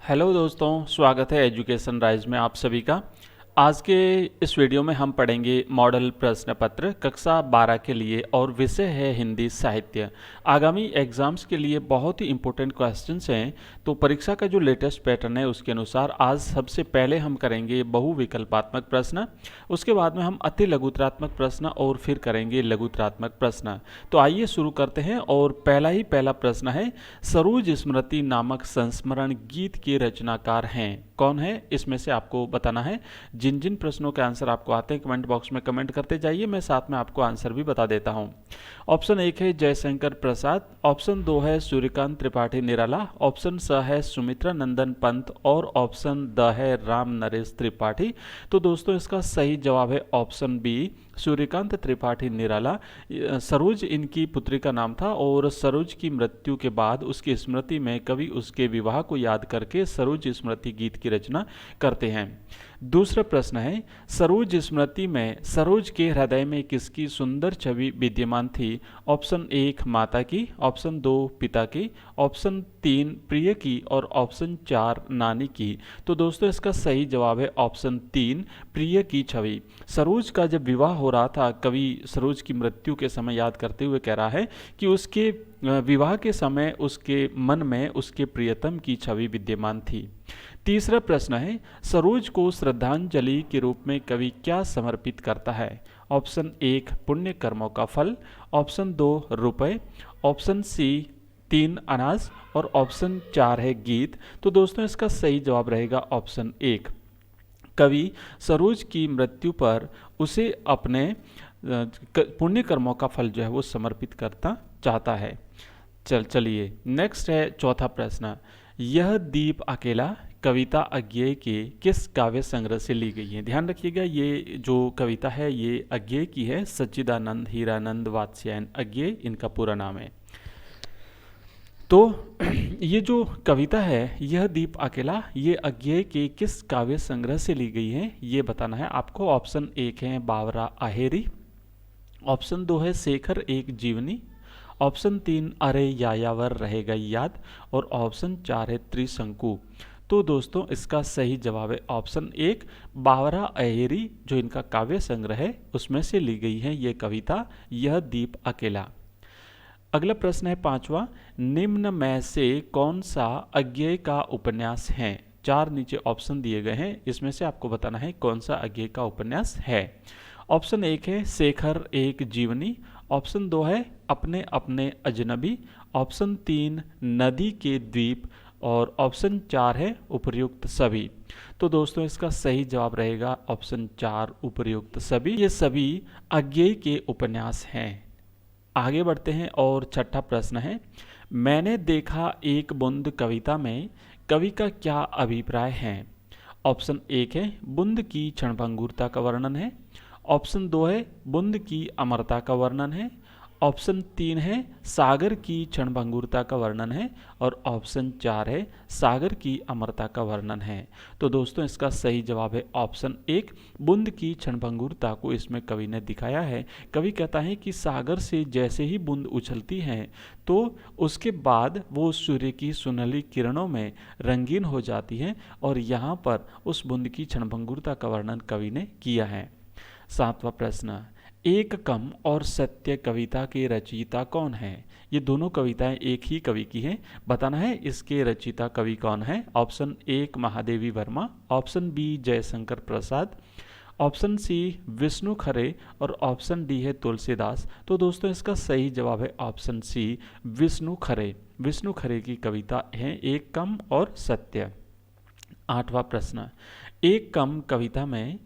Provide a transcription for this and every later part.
Hello दोस्तों, स्वागत है एजुकेशन राइज में आप सभी का। आज के इस वीडियो में हम पढ़ेंगे मॉडल प्रश्न पत्र कक्षा 12 के लिए और विषय है हिंदी साहित्य। आगामी एग्जाम्स के लिए बहुत ही इंपॉर्टेंट क्वेश्चंस हैं। तो परीक्षा का जो लेटेस्ट पैटर्न है उसके अनुसार आज सबसे पहले हम करेंगे बहुविकल्पात्मक प्रश्न, उसके बाद में हम अति लघुतरात्मक प्रश्न और फिर करेंगे लघुतरात्मक प्रश्न। तो आइए शुरू करते हैं। और पहला प्रश्न है, सरोज स्मृति नामक संस्मरण गीत के रचनाकार हैं। कौन है, इसमें से आपको बताना है। जिन जिन प्रश्नों के आंसर आपको आते हैं कमेंट बॉक्स में कमेंट करते जाइए, मैं साथ में आपको आंसर भी बता देता हूं। ऑप्शन 1 है जयशंकर प्रसाद, ऑप्शन 2 है सूर्यकांत त्रिपाठी निराला, ऑप्शन स है सुमित्रा नंदन पंत और ऑप्शन द है राम नरेश त्रिपाठी। तो दोस्तों इसका सही जवाब है ऑप्शन बी, सूर्यकांत त्रिपाठी निराला। सरोज इनकी पुत्री का नाम था और सरोज की मृत्यु के बाद उसकी स्मृति में कवि उसके विवाह को याद करके सरोज स्मृति गीत की रचना करते हैं। दूसरा प्रश्न है, सरोज स्मृति में सरोज के हृदय में किसकी सुंदर छवि विद्यमान थी। ऑप्शन 1 माता की, ऑप्शन 2 पिता की, ऑप्शन 3 प्रिय की और ऑप्शन 4 नानी की। तो दोस्तों इसका सही जवाब है ऑप्शन 3 प्रिय की छवि। सरोज का जब विवाह हो रहा था, कवि सरोज की मृत्यु के समय याद करते हुए कह रहा है कि उसके विवाह के समय उसके मन में उसके प्रियतम की छवि विद्यमान थी। तीसरा प्रश्न है, सरोज को श्रद्धांजलि के रूप में कवि क्या समर्पित करता है। ऑप्शन 1 पुण्य कर्मों का फल, ऑप्शन 2 रुपए, ऑप्शन सी 3 अनाज और ऑप्शन 4 है गीत। तो दोस्तों इसका सही जवाब रहेगा ऑप्शन 1। कवि सरोज की मृत्यु पर उसे अपने पुण्य कर्मों का फल जो है वो समर्पित करता चाहता है। चलिए नेक्स्ट है चौथा प्रश्न, यह दीप अकेला कविता अज्ञेय के किस काव्य संग्रह से ली गई है। ध्यान रखिएगा ये जो कविता है ये अज्ञेय की है। सच्चिदानंद हीरानंद वात्स्यायन अज्ञेय इनका पूरा नाम है। तो ये जो कविता है यह दीप अकेला, ये अज्ञेय के किस काव्य संग्रह से ली गई है ये बताना है आपको। ऑप्शन 1 है बावरा अहेरी, ऑप्शन 2 है शेखर एक जीवनी, ऑप्शन 3 अरे यायावर रहेगा याद और ऑप्शन 4 है त्रिशंकु। तो दोस्तों इसका सही जवाब है ऑप्शन 1 बावरा अहेरी, जो इनका काव्य संग्रह है उसमें से ली गई है ये कविता यह दीप अकेला। अगला प्रश्न है पांचवा, निम्न में से कौन सा अज्ञेय का उपन्यास है। 4 नीचे ऑप्शन दिए गए हैं, इसमें से आपको बताना है कौन सा अज्ञेय का उपन्यास है। ऑप्शन 1 है शेखर एक जीवनी, ऑप्शन 2 है अपने अपने अजनबी, ऑप्शन 3 नदी के द्वीप और ऑप्शन 4 है उपर्युक्त सभी। तो दोस्तों इसका सही जवाब रहेगा ऑप्शन 4 उपर्युक्त सभी। ये सभी अज्ञेय के उपन्यास हैं। आगे बढ़ते हैं और छठा प्रश्न है, मैंने देखा एक बूंद कविता में कवि का क्या अभिप्राय है। ऑप्शन 1 है बूंद की क्षणभंगुरता का वर्णन है, ऑप्शन 2 है बूंद की अमरता का वर्णन है, ऑप्शन 3 है सागर की क्षणभंगुरता का वर्णन है और ऑप्शन 4 है सागर की अमरता का वर्णन है। तो दोस्तों इसका सही जवाब है ऑप्शन 1 बूंद की क्षणभंगुरता को इसमें कवि ने दिखाया है। कवि कहता है कि सागर से जैसे ही बूंद उछलती है तो उसके बाद वो सूर्य की सुनहली किरणों में रंगीन हो जाती है और यहाँ पर उस बूंद की क्षणभंगुरता का वर्णन कवि ने किया है। सातवां प्रश्न, एक कम और सत्य कविता के रचयिता कौन है। ये दोनों कविताएं एक ही कवि की हैं, बताना है इसके रचयिता कवि कौन है। Option 1 Mahadevi Verma, option B Jaishankar Prasad, option C Vishnu Khare और ऑप्शन डी है तुलसीदास। तो दोस्तों इसका सही जवाब है ऑप्शन सी विष्णु खरे। विष्णु खरे की कविता है एक कम और सत्य। आठवां प्रश्न, एक कम कविता में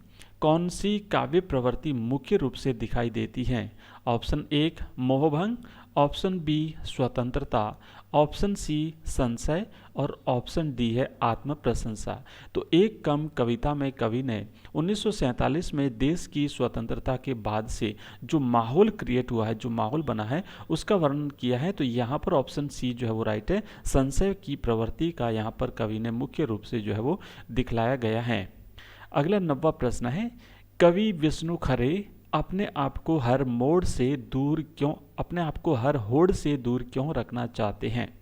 कौन सी काव्य प्रवृत्ति मुख्य रूप से दिखाई देती है। ऑप्शन 1 मोहभंग, ऑप्शन बी स्वतंत्रता, ऑप्शन सी संशय और ऑप्शन डी है आत्म प्रशंसा। तो एक कम कविता में कवि ने 1947 में देश की स्वतंत्रता के बाद से जो माहौल क्रिएट हुआ है, जो माहौल बना है उसका वर्णन किया है। तो यहाँ पर ऑप्शन सी जो है वो राइट है। संशय की प्रवृत्ति का यहाँ पर कवि ने मुख्य रूप से जो है वो दिखलाया गया है। अगला 9वां प्रश्न है, कवि विष्णु खरे अपने आप को हर होड़ से दूर क्यों रखना चाहते हैं।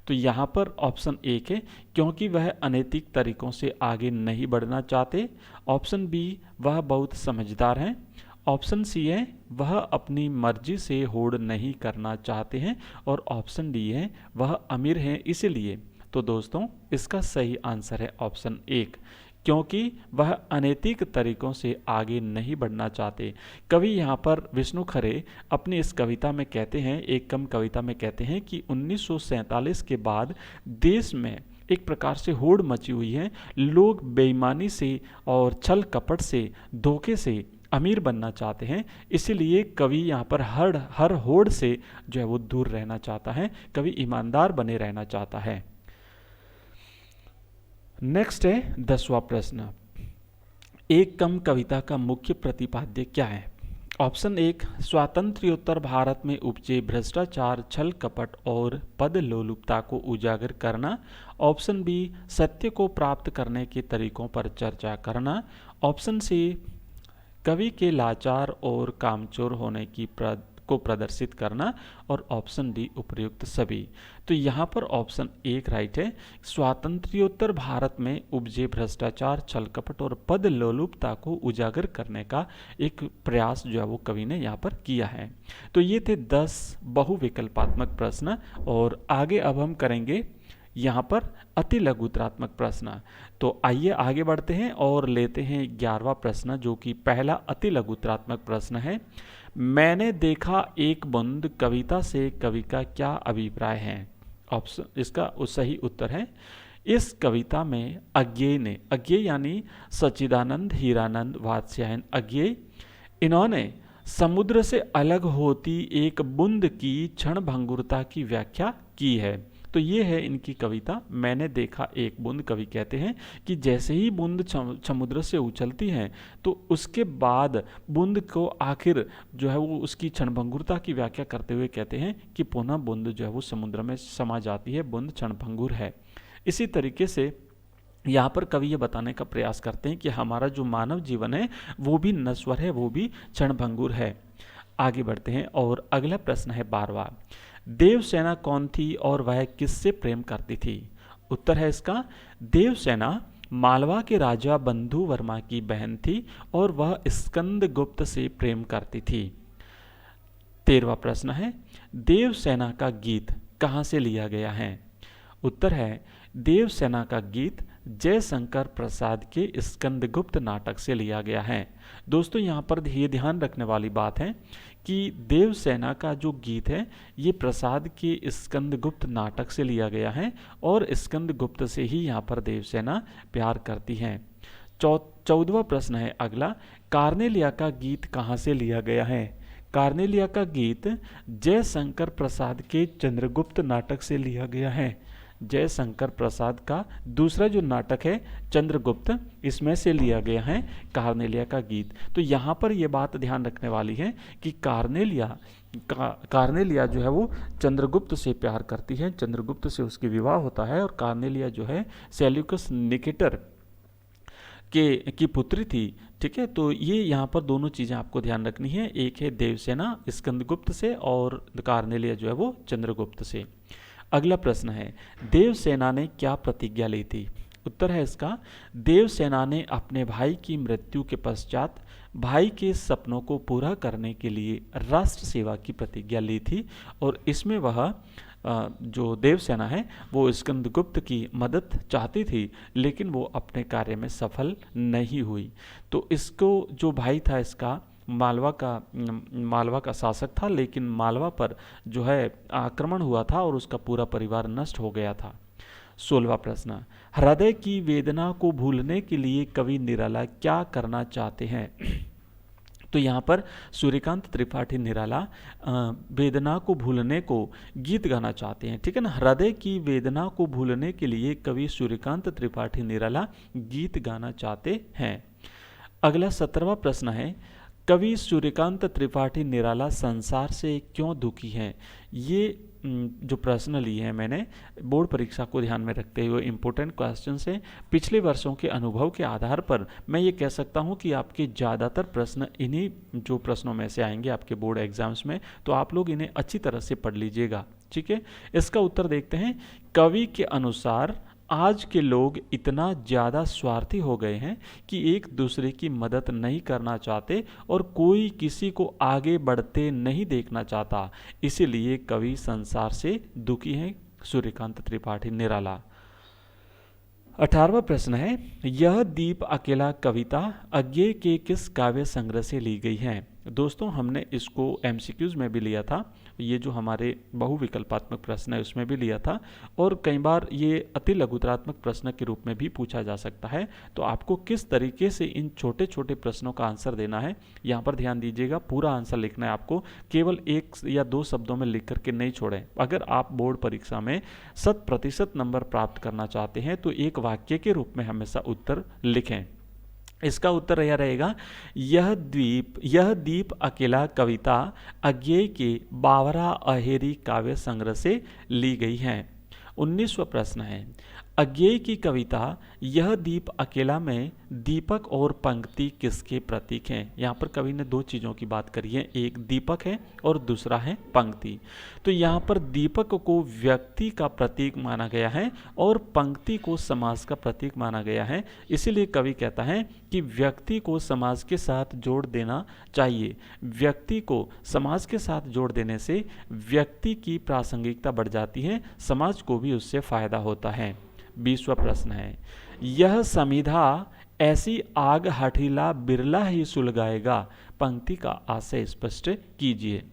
तो यहाँ पर ऑप्शन एक है क्योंकि वह अनैतिक तरीकों से आगे नहीं बढ़ना चाहते। ऑप्शन बी, वह बहुत समझदार हैं। ऑप्शन सी है, वह अपनी मर्जी से होड़ नहीं करना चाहते हैं। और ऑप्शन डी है, वह अमीर हैं इसलिए। तो दोस्तों इसका सही आंसर है ऑप्शन एक, क्योंकि वह अनैतिक तरीकों से आगे नहीं बढ़ना चाहते। कवि यहाँ पर विष्णु खरे अपनी इस कविता में कहते हैं, एक कम कविता में कहते हैं कि 1947 के बाद देश में एक प्रकार से होड़ मची हुई है। लोग बेईमानी से और छल कपट से, धोखे से अमीर बनना चाहते हैं। इसीलिए कवि यहाँ पर हर होड़ से जो है वो दूर रहना चाहता है। कवि ईमानदार बने रहना चाहता है। नेक्स्ट है 10वां प्रश्न, एक कम कविता का मुख्य प्रतिपाद्य क्या है? ऑप्शन एक, स्वातंत्र्योत्तर भारत में उपजे भ्रष्टाचार, छल कपट और पद लोलुपता को उजागर करना। ऑप्शन बी, सत्य को प्राप्त करने के तरीकों पर चर्चा करना। ऑप्शन सी, कवि के लाचार और कामचोर होने की को प्रदर्शित करना। और ऑप्शन डी, उपर्युक्त सभी। तो यहाँ पर ऑप्शन एक राइट है। स्वातंत्र्योत्तर भारत में उपजे भ्रष्टाचार, छल कपट और पद लोलुपता को उजागर करने का एक प्रयास जो है वो कवि ने यहाँ पर किया है। तो ये थे 10 बहुविकल्पात्मक प्रश्न। और आगे अब हम करेंगे यहाँ पर अति लघुतरात्मक प्रश्न। तो आइए आगे बढ़ते हैं और लेते हैं 11वां प्रश्न, जो कि पहला अति लघुतरात्मक प्रश्न है। मैंने देखा एक बूंद कविता से कवि का क्या अभिप्राय है? ऑप्शन, इसका सही उत्तर है, इस कविता में अज्ञेय ने, अज्ञेय यानी सच्चिदानंद हीरानंद वात्स्यायन अज्ञेय, इन्होंने समुद्र से अलग होती एक बूंद की क्षणभंगुरता की व्याख्या की है। तो ये है इनकी कविता, मैंने देखा एक बूंद। कवि कहते हैं कि जैसे ही बूंद समुद्र से उछलती है तो उसके बाद बूंद को आखिर जो है वो उसकी क्षणभंगुरता की व्याख्या करते हुए कहते हैं कि पुनः बूंद जो है वो समुद्र में समा जाती है, बूंद क्षणभंगुर है। इसी तरीके से यहाँ पर कवि ये बताने का प्रयास करते हैं कि हमारा जो मानव जीवन है वो भी नश्वर है, वो भी क्षणभंगुर है। आगे बढ़ते हैं और अगला प्रश्न है 12वां, देवसेना कौन थी और वह किससे प्रेम करती थी? उत्तर है इसका, देवसेना मालवा के राजा बंधु वर्मा की बहन थी और वह स्कंदगुप्त से प्रेम करती थी। 13वां प्रश्न है, देवसेना का गीत कहाँ से लिया गया है? उत्तर है, देवसेना का गीत जयशंकर प्रसाद के स्कंदगुप्त नाटक से लिया गया है। दोस्तों यहाँ पर ये ध्यान रखने वाली बात है कि देवसेना का जो गीत है ये प्रसाद के स्कंदगुप्त नाटक से लिया गया है और स्कंदगुप्त से ही यहाँ पर देवसेना प्यार करती हैं। 14वां प्रश्न है अगला, कार्नेलिया का गीत कहाँ से लिया गया है? कार्नेलिया का गीत जयशंकर प्रसाद के चंद्रगुप्त नाटक से लिया गया है। जयशंकर प्रसाद का दूसरा जो नाटक है चंद्रगुप्त, इसमें से लिया गया है कार्नेलिया का गीत। तो यहाँ पर यह बात ध्यान रखने वाली है कि कार्नेलिया जो है वो चंद्रगुप्त से प्यार करती है, चंद्रगुप्त से उसकी विवाह होता है और कार्नेलिया जो है सेल्यूकस निकेटर की पुत्री थी। ठीक है, तो ये यहाँ पर दोनों चीज़ें आपको ध्यान रखनी है, एक है देवसेना स्कंदगुप्त से और कार्नेलिया जो है वो चंद्रगुप्त से। अगला प्रश्न है, देवसेना ने क्या प्रतिज्ञा ली थी? उत्तर है इसका, देवसेना ने अपने भाई की मृत्यु के पश्चात भाई के सपनों को पूरा करने के लिए राष्ट्र सेवा की प्रतिज्ञा ली थी और इसमें वह जो देवसेना है वो स्कंदगुप्त की मदद चाहती थी, लेकिन वो अपने कार्य में सफल नहीं हुई। तो इसको जो भाई था इसका मालवा का शासक था, लेकिन मालवा पर जो है आक्रमण हुआ था और उसका पूरा परिवार नष्ट हो गया था। 16वां प्रश्न, हृदय की वेदना को भूलने के लिए कवि निराला क्या करना चाहते हैं? तो यहाँ पर सूर्यकांत त्रिपाठी निराला वेदना को भूलने को गीत गाना चाहते हैं। ठीक है ना, हृदय की वेदना को भूलने के लिए कवि सूर्यकांत त्रिपाठी निराला गीत गाना चाहते हैं। अगला 17वां प्रश्न है, कवि सूर्यकांत त्रिपाठी निराला संसार से क्यों दुखी हैं? ये जो प्रश्न लिए हैं मैंने बोर्ड परीक्षा को ध्यान में रखते हुए इम्पोर्टेंट क्वेश्चन से पिछले वर्षों के अनुभव के आधार पर मैं ये कह सकता हूँ कि आपके ज़्यादातर प्रश्न इन्हीं जो प्रश्नों में से आएंगे आपके बोर्ड एग्जाम्स में, तो आप लोग इन्हें अच्छी तरह से पढ़ लीजिएगा। ठीक है। इसका उत्तर देखते हैं। कवि के अनुसार आज के लोग इतना ज़्यादा स्वार्थी हो गए हैं कि एक दूसरे की मदद नहीं करना चाहते और कोई किसी को आगे बढ़ते नहीं देखना चाहता, इसीलिए कवि संसार से दुखी हैं। सूर्यकांत त्रिपाठी, निराला। 18वां प्रश्न है, यह दीप अकेला कविता अज्ञेय के किस काव्य संग्रह से ली गई है? दोस्तों हमने इसको एमसीक्यूज में भी लिया था, ये जो हमारे बहुविकल्पात्मक प्रश्न है उसमें भी लिया था, और कई बार ये अति लघुतरात्मक प्रश्न के रूप में भी पूछा जा सकता है। तो आपको किस तरीके से इन छोटे छोटे प्रश्नों का आंसर देना है, यहाँ पर ध्यान दीजिएगा। पूरा आंसर लिखना है आपको, केवल 1 या 2 शब्दों में लिख करके नहीं छोड़ें। अगर आप बोर्ड परीक्षा में 100% नंबर प्राप्त करना चाहते हैं तो एक वाक्य के रूप में हमेशा उत्तर लिखें। इसका उत्तर यह रहेगा, यह दीप अकेला कविता अज्ञेय के बावरा अहेरी काव्य संग्रह से ली गई है। 19वां प्रश्न है, अज्ञेय की कविता यह दीप अकेला में दीपक और पंक्ति किसके प्रतीक हैं? यहाँ पर कवि ने 2 चीज़ों की बात करी है, एक दीपक है और दूसरा है पंक्ति। तो यहाँ पर दीपक को व्यक्ति का प्रतीक माना गया है और पंक्ति को समाज का प्रतीक माना गया है। इसीलिए कवि कहता है कि व्यक्ति को समाज के साथ जोड़ देना चाहिए। व्यक्ति को समाज के साथ जोड़ देने से व्यक्ति की प्रासंगिकता बढ़ जाती है, समाज को भी उससे फायदा होता है। 20वां प्रश्न है, यह समिधा ऐसी आग हठीला बिरला ही सुलगाएगा, पंक्ति का आशय स्पष्ट कीजिए।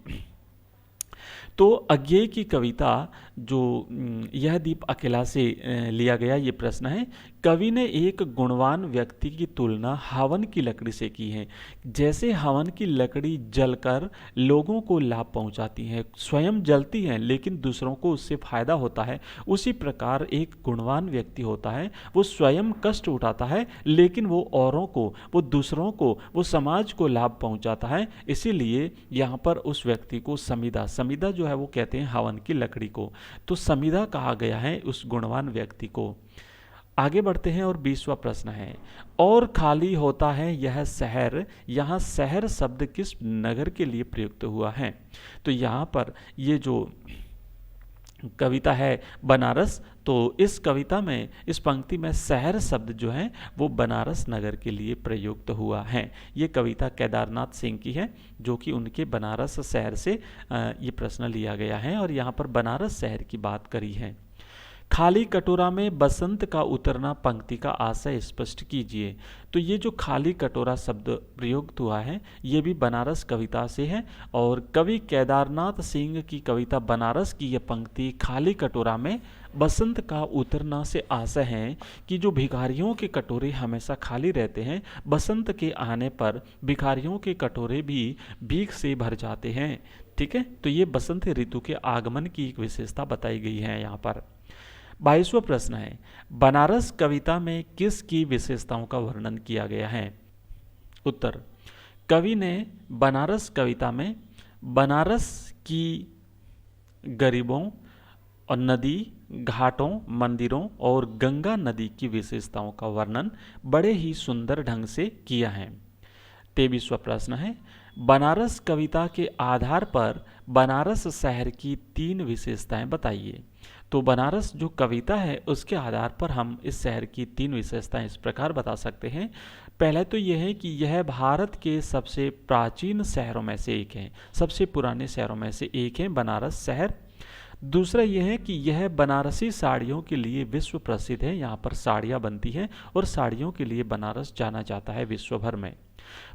तो अज्ञेय की कविता जो यह दीप अकेला से लिया गया ये प्रश्न है। कवि ने एक गुणवान व्यक्ति की तुलना हवन की लकड़ी से की है। जैसे हवन की लकड़ी जलकर लोगों को लाभ पहुंचाती है, स्वयं जलती है लेकिन दूसरों को उससे फायदा होता है, उसी प्रकार एक गुणवान व्यक्ति होता है, वो स्वयं कष्ट उठाता है लेकिन वो औरों को, वो दूसरों को, वो समाज को लाभ पहुंचाता है। इसीलिए यहाँ पर उस व्यक्ति को समिधा जो है वो कहते हैं हवन की लकड़ी को, तो समिधा कहा गया है उस गुणवान व्यक्ति को। आगे बढ़ते हैं और 20वां प्रश्न है, और खाली होता है यह शहर, यहाँ शहर शब्द किस नगर के लिए प्रयुक्त हुआ है? तो यहाँ पर ये जो कविता है बनारस, तो इस कविता में, इस पंक्ति में शहर शब्द जो है वो बनारस नगर के लिए प्रयुक्त हुआ है। ये कविता केदारनाथ सिंह की है जो कि उनके बनारस शहर से ये प्रश्न लिया गया है और यहाँ पर बनारस शहर की बात करी है। खाली कटोरा में बसंत का उतरना, पंक्ति का आशय स्पष्ट कीजिए। तो ये जो खाली कटोरा शब्द प्रयुक्त हुआ है ये भी बनारस कविता से है और कवि केदारनाथ सिंह की कविता बनारस की यह पंक्ति खाली कटोरा में बसंत का उतरना से आशय है कि जो भिखारियों के कटोरे हमेशा खाली रहते हैं, बसंत के आने पर भिखारियों के कटोरे भी भीख से भर जाते हैं। ठीक है, तो ये बसंत ऋतु के आगमन की एक विशेषता बताई गई है यहाँ पर। 22वां प्रश्न है, बनारस कविता में किसकी विशेषताओं का वर्णन किया गया है? उत्तर, कवि ने बनारस कविता में बनारस की गरीबों और नदी, घाटों, मंदिरों और गंगा नदी की विशेषताओं का वर्णन बड़े ही सुंदर ढंग से किया है। 23वां प्रश्न है, बनारस कविता के आधार पर बनारस शहर की 3 विशेषताएं बताइए। तो बनारस जो कविता है उसके आधार पर हम इस शहर की 3 विशेषताएं इस प्रकार बता सकते हैं। पहले तो यह है कि यह भारत के सबसे प्राचीन शहरों में से एक है, सबसे पुराने शहरों में से एक है बनारस शहर। दूसरा यह है कि यह बनारसी साड़ियों के लिए विश्व प्रसिद्ध है, यहाँ पर साड़ियाँ बनती हैं और साड़ियों के लिए बनारस जाना जाता है विश्व भर में।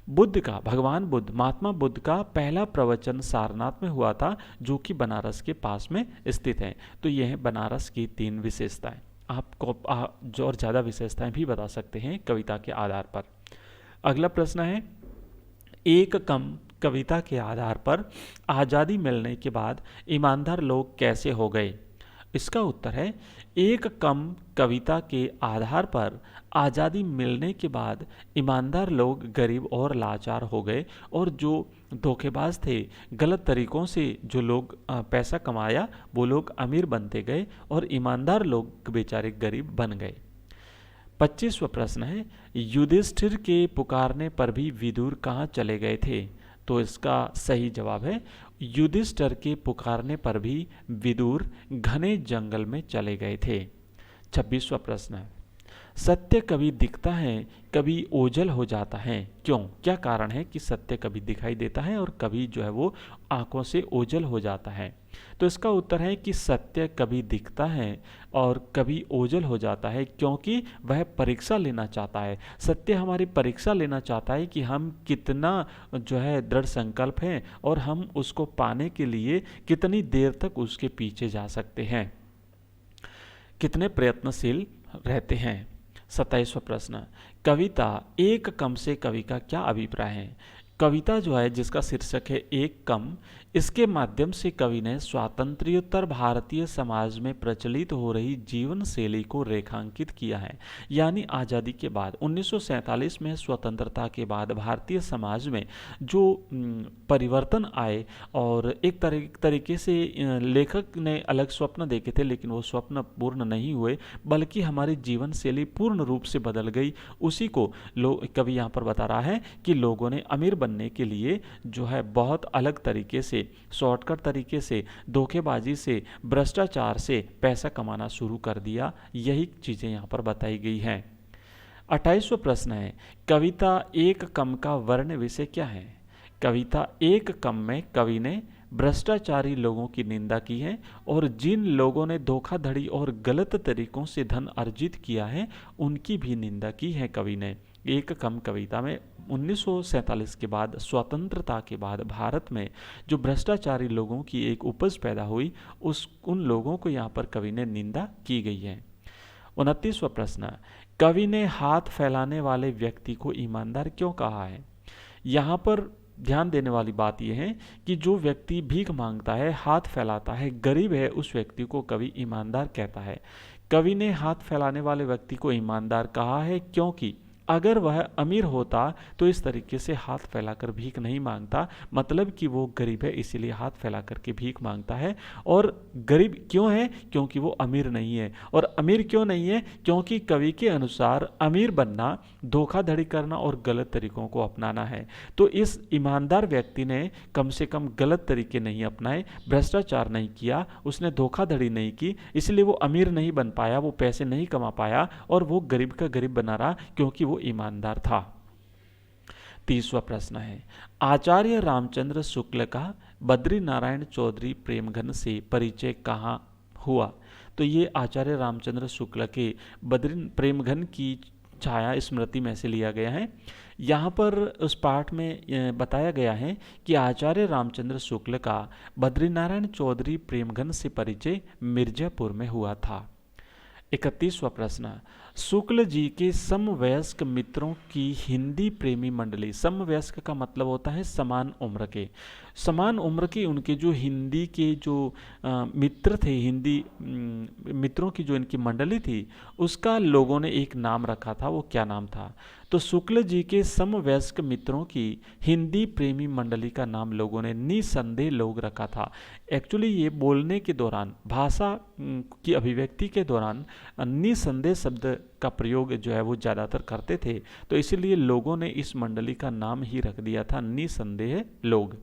बुद्ध का, भगवान बुद्ध, महात्मा बुद्ध का पहला प्रवचन सारनाथ में हुआ था जो कि बनारस के पास में स्थित है। तो यह है बनारस की 3 विशेषताएं। आपको जो और ज़्यादा विशेषताएं भी बता सकते हैं कविता के आधार पर। अगला प्रश्न है, एक कम कविता के आधार पर आज़ादी मिलने के बाद ईमानदार लोग कैसे हो गए? इसका उत्तर है, एक कम कविता के आधार पर आज़ादी मिलने के बाद ईमानदार लोग गरीब और लाचार हो गए और जो धोखेबाज थे, गलत तरीक़ों से जो लोग पैसा कमाया वो लोग अमीर बनते गए और ईमानदार लोग बेचारे गरीब बन गए। 25वां प्रश्न है, युधिष्ठिर के पुकारने पर भी विदुर कहाँ चले गए थे? तो इसका सही जवाब है युधिष्ठिर के पुकारने पर भी विदुर घने जंगल में चले गए थे। 26वां प्रश्न है, सत्य कभी दिखता है कभी ओझल हो जाता है, क्यों? क्या कारण है कि सत्य कभी दिखाई देता है और कभी जो है वो आंखों से ओझल हो जाता है? तो इसका उत्तर है कि सत्य कभी दिखता है और कभी ओझल हो जाता है क्योंकि वह परीक्षा लेना चाहता है। सत्य हमारी परीक्षा लेना चाहता है कि हम कितना जो है दृढ़ संकल्प हैं और हम उसको पाने के लिए कितनी देर तक उसके पीछे जा सकते हैं, कितने प्रयत्नशील रहते हैं। 27वां प्रश्न, कविता एक कम से कवि का क्या अभिप्राय है? कविता जो है जिसका शीर्षक है एक कम, इसके माध्यम से कवि ने स्वातंत्र्योत्तर भारतीय समाज में प्रचलित हो रही जीवन शैली को रेखांकित किया है। यानी आज़ादी के बाद 1947 में स्वतंत्रता के बाद भारतीय समाज में जो परिवर्तन आए और एक तरीके से लेखक ने अलग स्वप्न देखे थे लेकिन वो स्वप्न पूर्ण नहीं हुए, बल्कि हमारी जीवन शैली पूर्ण रूप से बदल गई। उसी को कवि यहाँ पर बता रहा है कि लोगों ने अमीर बनने के लिए जो है बहुत अलग तरीके से, शॉर्टकट तरीके से, धोखेबाजी से, भ्रष्टाचार से पैसा कमाना शुरू कर दिया। यही चीज़ें यहाँ पर बताई गई हैं। 28वां प्रश्न है, कविता एक कम का वर्ण विषय क्या है? कविता एक कम में कवि ने भ्रष्टाचारी लोगों की निंदा की है और जिन लोगों ने धोखाधड़ी और गलत तरीकों से धन अर्जित किया है उनकी भी निंदा की है कवि ने। एक कम कविता में 1947 के बाद, स्वतंत्रता के बाद भारत में जो भ्रष्टाचारी लोगों की एक उपज पैदा हुई, उन लोगों को यहाँ पर कवि ने निंदा की गई है। 29वां प्रश्न, कवि ने हाथ फैलाने वाले व्यक्ति को ईमानदार क्यों कहा है? यहाँ पर ध्यान देने वाली बात यह है कि जो व्यक्ति भीख मांगता है, हाथ फैलाता है, गरीब है, उस व्यक्ति को कवि ईमानदार कहता है। कवि ने हाथ फैलाने वाले व्यक्ति को ईमानदार कहा है क्योंकि अगर वह अमीर होता तो इस तरीके से हाथ फैलाकर भीख नहीं मांगता, मतलब कि वो गरीब है इसीलिए हाथ फैला करके भीख मांगता है। और गरीब क्यों है? क्योंकि वो अमीर नहीं है। और अमीर क्यों नहीं है? क्योंकि कवि के अनुसार अमीर बनना धोखाधड़ी करना और गलत तरीकों को अपनाना है। तो इस ईमानदार व्यक्ति ने कम से कम गलत तरीके नहीं अपनाए, भ्रष्टाचार नहीं किया, उसने धोखाधड़ी नहीं की, इसलिए वो अमीर नहीं बन पाया, वो पैसे नहीं कमा पाया और वो गरीब का गरीब बना रहा क्योंकि वो ईमानदार था। 30वां प्रश्न है, आचार्य रामचंद्र शुक्ल का बद्री नारायण चौधरी प्रेमघन से परिचय कहाँ हुआ? तो ये आचार्य रामचंद्र शुक्ल के बद्री प्रेमघन की छाया स्मृति में से लिया गया है। यहाँ पर उस पाठ में बताया गया है कि आचार्य रामचंद्र शुक्ल का बद्रीनारायण चौधरी प्रेमघन से परिचय मिर्जापुर में हुआ था। 31वां प्रश्न, शुक्ल जी के समवयस्क मित्रों की हिंदी प्रेमी मंडली, समवयस्क का मतलब होता है समान उम्र के, समान उम्र के उनके जो हिंदी के जो मित्र थे, हिंदी मित्रों की जो इनकी मंडली थी, उसका लोगों ने एक नाम रखा था। वो क्या नाम था? तो शुक्ल जी के समवयस्क मित्रों की हिंदी प्रेमी मंडली का नाम लोगों ने निसंदेह लोग रखा था। एक्चुअली ये बोलने के दौरान, भाषा की अभिव्यक्ति के दौरान निसंदेह शब्द का प्रयोग जो है वो ज़्यादातर करते थे, तो इसीलिए लोगों ने इस मंडली का नाम ही रख दिया था निसंदेह लोग।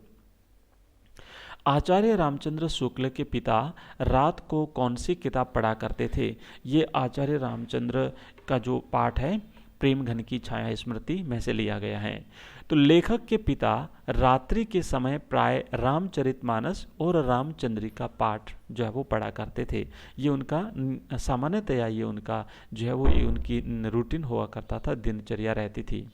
आचार्य रामचंद्र शुक्ल के पिता रात को कौन सी किताब पढ़ा करते थे? ये आचार्य रामचंद्र का जो पाठ है प्रेमघन की छाया स्मृति में से लिया गया है। तो लेखक के पिता रात्रि के समय प्राय रामचरितमानस और रामचंद्रिका पाठ जो है वो पढ़ा करते थे। ये उनका सामान्यतया ये उनका जो है वो ये उनकी रूटीन हुआ करता था, दिनचर्या रहती थी।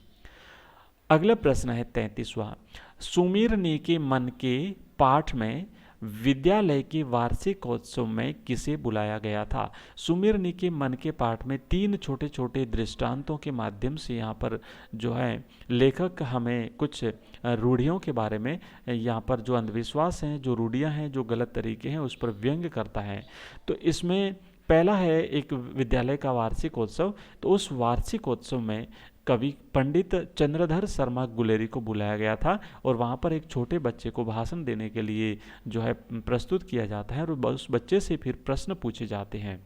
अगला प्रश्न है 33वां, सुमीरनी के मन के पाठ में विद्यालय के वार्षिकोत्सव में किसे बुलाया गया था? सुमीरनी के मन के पाठ में 3 छोटे छोटे दृष्टांतों के माध्यम से यहाँ पर जो है लेखक हमें कुछ रूढ़ियों के बारे में, यहाँ पर जो अंधविश्वास हैं, जो रूढ़ियाँ हैं, जो गलत तरीके हैं, उस पर व्यंग्य करता है। तो इसमें पहला है एक विद्यालय का वार्षिकोत्सव। तो उस वार्षिकोत्सव में कवि पंडित चंद्रधर शर्मा गुलेरी को बुलाया गया था और वहाँ पर एक छोटे बच्चे को भाषण देने के लिए जो है प्रस्तुत किया जाता है और उस बच्चे से फिर प्रश्न पूछे जाते हैं।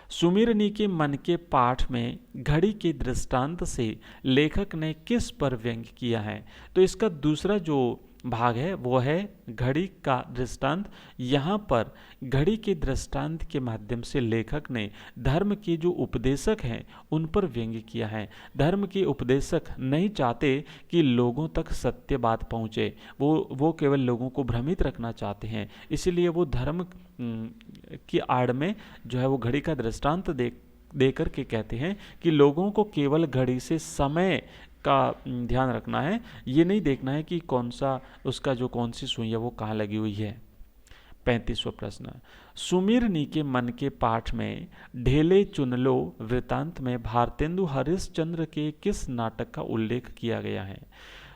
सुमिरनी के मन के पाठ में घड़ी के दृष्टांत से लेखक ने किस पर व्यंग किया है? तो इसका दूसरा जो भाग है वो है घड़ी का दृष्टांत। यहाँ पर घड़ी के दृष्टांत के माध्यम से लेखक ने धर्म के जो उपदेशक हैं उन पर व्यंग किया है। धर्म के उपदेशक नहीं चाहते कि लोगों तक सत्य बात पहुँचे, वो केवल लोगों को भ्रमित रखना चाहते हैं। इसीलिए वो धर्म की आड़ में जो है वो घड़ी का दृष्टांत दे करके कहते हैं कि लोगों को केवल घड़ी से समय का ध्यान रखना है, ये नहीं देखना है कि कौन सा उसका जो कौन सी सुई है वो कहाँ लगी हुई है। 35वां प्रश्न, सुमिरनी के मन के पाठ में ढेले चुन लो वृतांत में भारतेंदु हरिश्चंद्र के किस नाटक का उल्लेख किया गया है?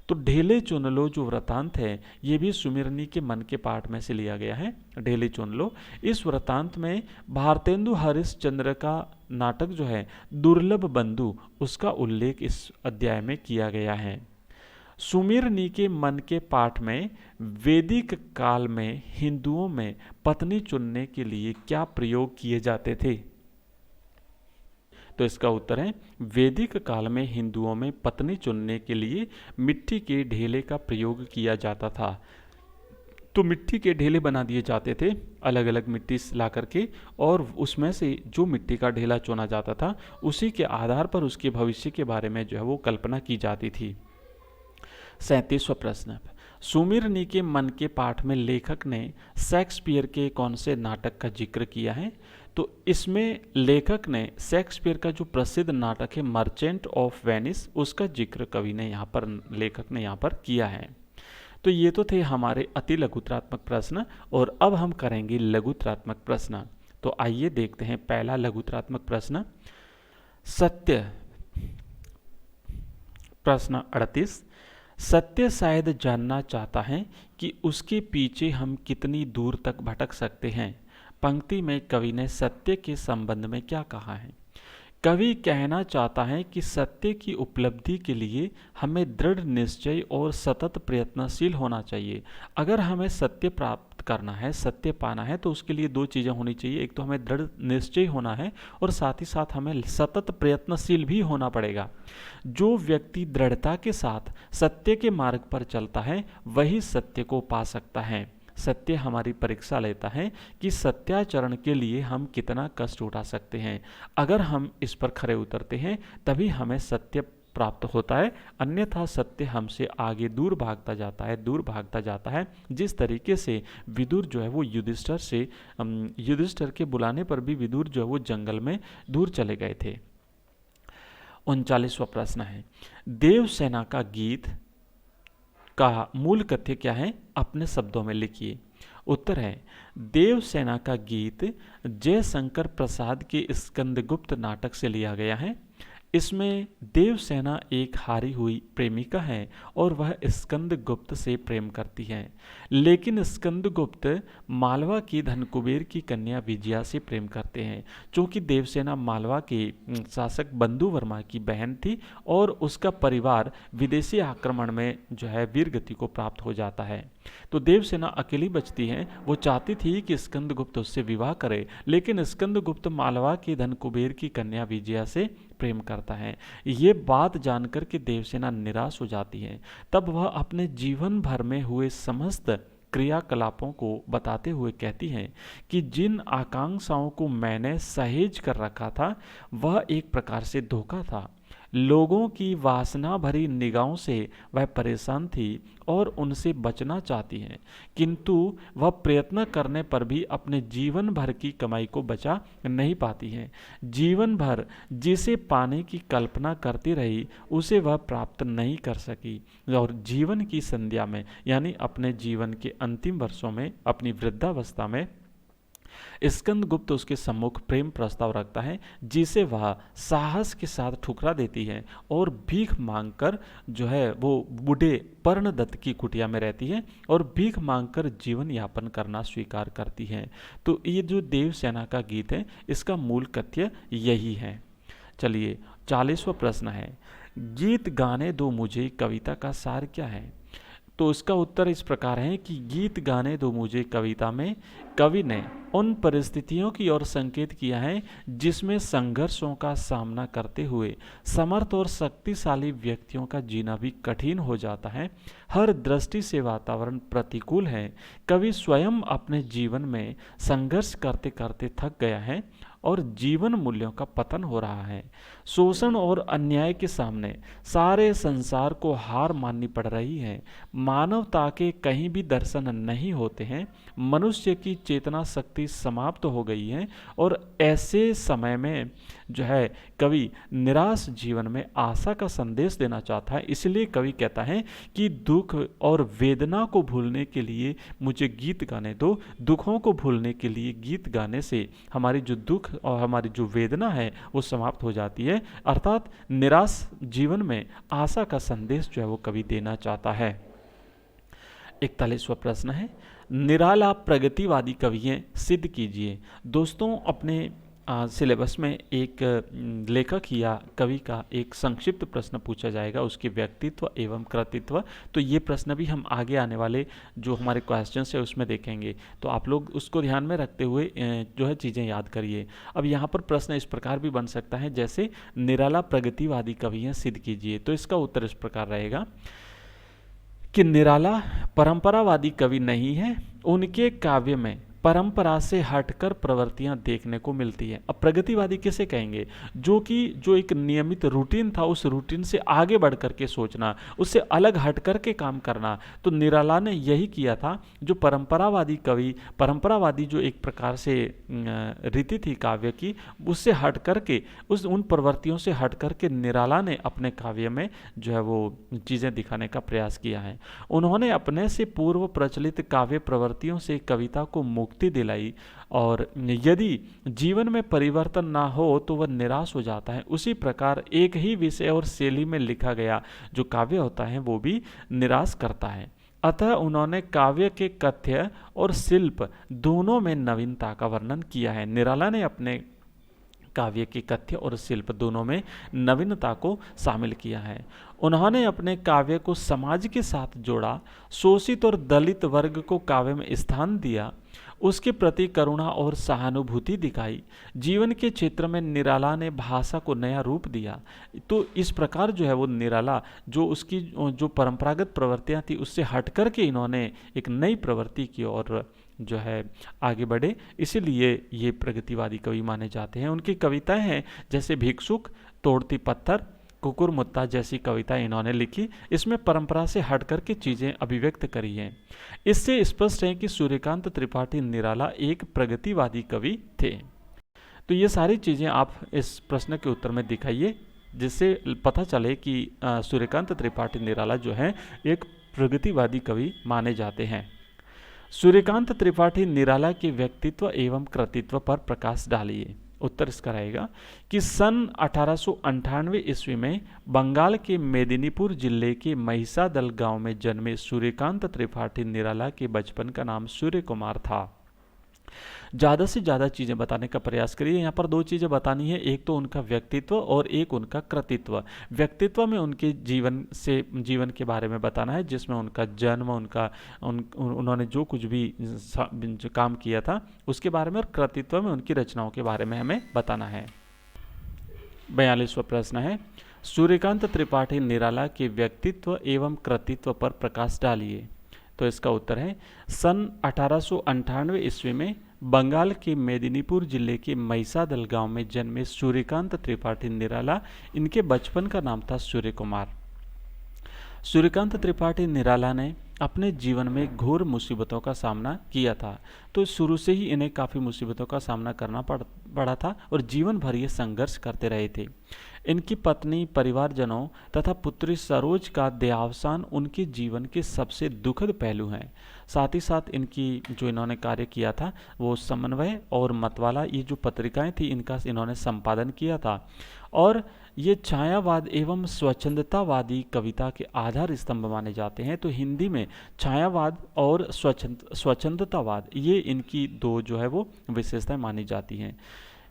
तो ढेले चुन लो जो वृतांत है ये भी सुमिरनी के मन के पाठ में से लिया गया है। ढेले चुन लो, इस वृतांत में भारतेंदु हरिश्चंद्र का नाटक जो है दुर्लभ बंधु, उसका उल्लेख इस अध्याय में किया गया है। सुमिरनी के मन के पाठ में वैदिक काल में हिंदुओं में पत्नी चुनने के लिए क्या प्रयोग किए जाते थे? तो इसका उत्तर है वैदिक काल में हिंदुओं में पत्नी चुनने के लिए मिट्टी के ढेले का प्रयोग किया जाता था। तो मिट्टी के ढेले बना दिए जाते थे अलग अलग मिट्टी ला करके, और उसमें से जो मिट्टी का ढेला चुना जाता था उसी के आधार पर उसके भविष्य के बारे में जो है वो कल्पना की जाती थी। 37वां प्रश्न, सुमिरनी के मन के पाठ में लेखक ने शेक्सपियर के कौन से नाटक का जिक्र किया है? तो इसमें लेखक ने शेक्सपियर का जो प्रसिद्ध नाटक है मर्चेंट ऑफ वेनिस, उसका जिक्र कवि ने यहाँ पर लेखक ने यहाँ पर किया है। तो ये तो थे हमारे अति लघुत्रात्मक प्रश्न, और अब हम करेंगे लघुत्रात्मक प्रश्न। तो आइए देखते हैं पहला लघुत्रात्मक प्रश्न। सत्य, प्रश्न 38, सत्य शायद जानना चाहता है कि उसके पीछे हम कितनी दूर तक भटक सकते हैं। पंक्ति में कवि ने सत्य के संबंध में क्या कहा है? कवि कहना चाहता है कि सत्य की उपलब्धि के लिए हमें दृढ़ निश्चय और सतत प्रयत्नशील होना चाहिए। अगर हमें सत्य प्राप्त करना है, सत्य पाना है, तो उसके लिए दो चीज़ें होनी चाहिए। एक तो हमें दृढ़ निश्चय होना है और साथ ही साथ हमें सतत प्रयत्नशील भी होना पड़ेगा। जो व्यक्ति दृढ़ता के साथ सत्य के मार्ग पर चलता है वही सत्य को पा सकता है। सत्य हमारी परीक्षा लेता है कि सत्याचरण के लिए हम कितना कष्ट उठा सकते हैं। अगर हम इस पर खरे उतरते हैं तभी हमें सत्य प्राप्त होता है, अन्यथा सत्य हमसे आगे दूर भागता जाता है। जिस तरीके से विदुर जो है वो युधिष्ठिर के बुलाने पर भी विदुर जो है वो जंगल में दूर चले गए थे। 39वां प्रश्न है, देवसेना का गीत का मूल कथ्य क्या है? अपने शब्दों में लिखिए। उत्तर है देवसेना का गीत जयशंकर प्रसाद के स्कंदगुप्त नाटक से लिया गया है। इसमें देवसेना एक हारी हुई प्रेमिका है और वह स्कंदगुप्त से प्रेम करती है, लेकिन स्कंदगुप्त मालवा की धनकुबेर की कन्या विजया से प्रेम करते हैं। चूंकि देवसेना मालवा के शासक बंधु वर्मा की बहन थी और उसका परिवार विदेशी आक्रमण में जो है वीरगति को प्राप्त हो जाता है, तो देवसेना अकेली बचती है। वो चाहती थी कि स्कंदगुप्त उससे विवाह करे, लेकिन स्कंदगुप्त मालवा की धनकुबेर की कन्या विजया से प्रेम करता है। ये बात जानकर के देवसेना निराश हो जाती है। तब वह अपने जीवन भर में हुए समस्त क्रियाकलापों को बताते हुए कहती हैं कि जिन आकांक्षाओं को मैंने सहेज कर रखा था वह एक प्रकार से धोखा था। लोगों की वासना भरी निगाहों से वह परेशान थी और उनसे बचना चाहती है, किंतु वह प्रयत्न करने पर भी अपने जीवन भर की कमाई को बचा नहीं पाती है। जीवन भर जिसे पाने की कल्पना करती रही उसे वह प्राप्त नहीं कर सकी, और जीवन की संध्या में यानी अपने जीवन के अंतिम वर्षों में, अपनी वृद्धावस्था में स्कंदगुप्त उसके सम्मुख प्रेम प्रस्ताव रखता है, जिसे वह साहस के साथ ठुकरा देती है और भीख मांगकर जो है वो बूढ़े पर्णदत्त की कुटिया में रहती है और भीख मांगकर जीवन यापन करना स्वीकार करती है। तो ये जो देवसेना का गीत है इसका मूल कथ्य यही है। चलिए 40वां प्रश्न है, गीत गाने दो मुझे कविता का सार क्या है? तो इसका उत्तर इस प्रकार है कि गीत गाने दो मुझे कविता में कवि ने उन परिस्थितियों की ओर संकेत किया है जिसमें संघर्षों का सामना करते हुए समर्थ और शक्तिशाली व्यक्तियों का जीना भी कठिन हो जाता है। हर दृष्टि से वातावरण प्रतिकूल है। कवि स्वयं अपने जीवन में संघर्ष करते करते थक गया है और जीवन मूल्यों का पतन हो रहा है। शोषण और अन्याय के सामने सारे संसार को हार माननी पड़ रही है। मानवता के कहीं भी दर्शन नहीं होते हैं। मनुष्य की चेतना शक्ति समाप्त हो गई है और ऐसे समय में जो है कवि निराश जीवन में आशा का संदेश देना चाहता है। इसलिए कवि कहता है कि दुख और वेदना को भूलने के लिए मुझे गीत गाने दो। दुखों को भूलने के लिए गीत गाने से हमारी जो दुख और हमारी जो वेदना है वो समाप्त हो जाती है। अर्थात निराश जीवन में आशा का संदेश जो है वो कवि देना चाहता है। 41वां प्रश्न है, निराला प्रगतिवादी कवि हैं, सिद्ध कीजिए। दोस्तों, अपने सिलेबस में एक लेखक या कवि का एक संक्षिप्त प्रश्न पूछा जाएगा, उसके व्यक्तित्व एवं कृतित्व। तो ये प्रश्न भी हम आगे आने वाले जो हमारे क्वेश्चंस है उसमें देखेंगे, तो आप लोग उसको ध्यान में रखते हुए जो है चीज़ें याद करिए। अब यहाँ पर प्रश्न इस प्रकार भी बन सकता है, जैसे निराला प्रगतिवादी कवि हैं, सिद्ध कीजिए। तो इसका उत्तर इस प्रकार रहेगा कि निराला परंपरावादी कवि नहीं है। उनके काव्य में परंपरा से हटकर प्रवृत्तियां देखने को मिलती है। अब प्रगतिवादी किसे कहेंगे? जो एक नियमित रूटीन था, उस रूटीन से आगे बढ़ करके सोचना, उससे अलग हट करके काम करना। तो निराला ने यही किया था। जो परंपरावादी कवि, परंपरावादी जो एक प्रकार से रीति थी काव्य की, उससे हट करके उन प्रवृत्तियों से हट करके निराला ने अपने काव्य में जो है वो चीज़ें दिखाने का प्रयास किया है। उन्होंने अपने से पूर्व प्रचलित काव्य प्रवृत्तियों से कविता को मुक्ति दिलाई, और यदि जीवन में परिवर्तन ना हो तो वह निराश हो जाता है। उसी प्रकार एक ही विषय और शैली में लिखा गया जो काव्य होता है वो भी निराश करता है। अतः उन्होंने काव्य के कथ्य और शिल्प दोनों में नवीनता का वर्णन किया है। निराला ने अपने काव्य के कथ्य और शिल्प दोनों में नवीनता को शामिल किया है। उन्होंने अपने काव्य को समाज के साथ जोड़ा, शोषित और दलित वर्ग को काव्य में स्थान दिया, उसके प्रति करुणा और सहानुभूति दिखाई। जीवन के क्षेत्र में निराला ने भाषा को नया रूप दिया। तो इस प्रकार जो है वो निराला जो उसकी जो परंपरागत प्रवृत्तियां थी उससे हट कर के इन्होंने एक नई प्रवृत्ति की ओर जो है आगे बढ़े, इसीलिए ये प्रगतिवादी कवि माने जाते हैं। उनकी कविताएं हैं जैसे भिक्षुक, तोड़ती पत्थर, कुकुर मुत्ता जैसी कविताएं इन्होंने लिखी। इसमें परंपरा से हट कर के चीज़ें अभिव्यक्त करी हैं। इससे स्पष्ट है कि सूर्यकांत त्रिपाठी निराला एक प्रगतिवादी कवि थे। तो ये सारी चीज़ें आप इस प्रश्न के उत्तर में दिखाइए, जिससे पता चले कि सूर्यकांत त्रिपाठी निराला जो है एक प्रगतिवादी कवि माने जाते हैं। सूर्यकांत त्रिपाठी निराला के व्यक्तित्व एवं कृतित्व पर प्रकाश डालिए। उत्तर इसका रहेगा कि सन 1898 ईस्वी में बंगाल के मेदिनीपुर जिले के महिसादल गांव में जन्मे सूर्यकांत त्रिपाठी निराला के बचपन का नाम सूर्य कुमार था। ज़्यादा से ज़्यादा चीज़ें बताने का प्रयास करिए। यहाँ पर दो चीज़ें बतानी है, एक तो उनका व्यक्तित्व और एक उनका कृतित्व। व्यक्तित्व में उनके जीवन के बारे में बताना है, जिसमें उनका जन्म, उन्होंने जो कुछ भी जो काम किया था उसके बारे में, और कृतित्व में उनकी रचनाओं के बारे में हमें बताना है। 42वां प्रश्न है, सूर्यकांत त्रिपाठी निराला के व्यक्तित्व एवं कृतित्व पर प्रकाश डालिए। तो इसका उत्तर है सन 1898 ईस्वी में बंगाल के मेदिनीपुर जिले के महिसादल गांव में जन्मे सूर्यकांत त्रिपाठी निराला, इनके बचपन का नाम था सूर्य कुमार। सूर्यकांत त्रिपाठी निराला ने अपने जीवन में घोर मुसीबतों का सामना किया था। तो शुरू से ही इन्हें काफ़ी मुसीबतों का सामना करना पड़ा था और जीवन भर ये संघर्ष करते रहे थे। इनकी पत्नी, परिवारजनों तथा पुत्री सरोज का देहावसान उनके जीवन के सबसे दुखद पहलू हैं। साथ ही साथ इन्होंने कार्य किया था वो समन्वय और मतवाला, ये जो पत्रिकाएं थी इनका इन्होंने संपादन किया था, और ये छायावाद एवं स्वच्छंदतावादी कविता के आधार स्तंभ माने जाते हैं। तो हिंदी में छायावाद और स्वच्छंदतावाद, ये इनकी दो जो है वो विशेषताएं मानी जाती हैं।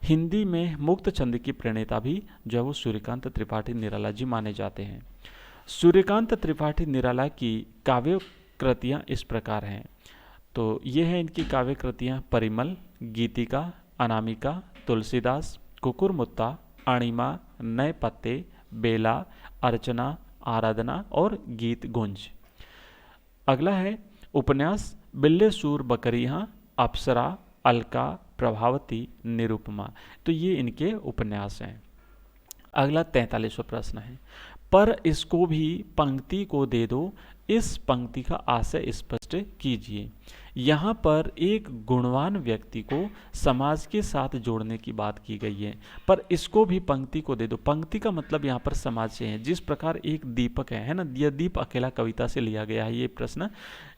हिंदी में मुक्त छंद की प्रणेता भी जो है वो सूर्यकांत त्रिपाठी निराला जी माने जाते हैं। सूर्यकांत त्रिपाठी निराला की काव्य कृतियाँ इस प्रकार हैं। तो ये हैं इनकी काव्य कृतियाँ: परिमल, गीतिका, अनामिका, तुलसीदास, कुकुरमुत्ता, अणिमा, नए पत्ते, बेला, अर्चना, आराधना और गीत गुंज। अगला है उपन्यास: बिल्ले सूर बकरियाँ, अप्सरा, अलका, प्रभावती, निरुपमा। तो ये इनके उपन्यास हैं। अगला 43वां प्रश्न है, पर इसको भी पंक्ति को दे दो, इस पंक्ति का आशय स्पष्ट कीजिए। यहाँ पर एक गुणवान व्यक्ति को समाज के साथ जोड़ने की बात की गई है, पर इसको भी पंक्ति को दे दो। पंक्ति का मतलब यहाँ पर समाज से है। जिस प्रकार एक दीपक है ना, यह दीप अकेला कविता से लिया गया है ये प्रश्न।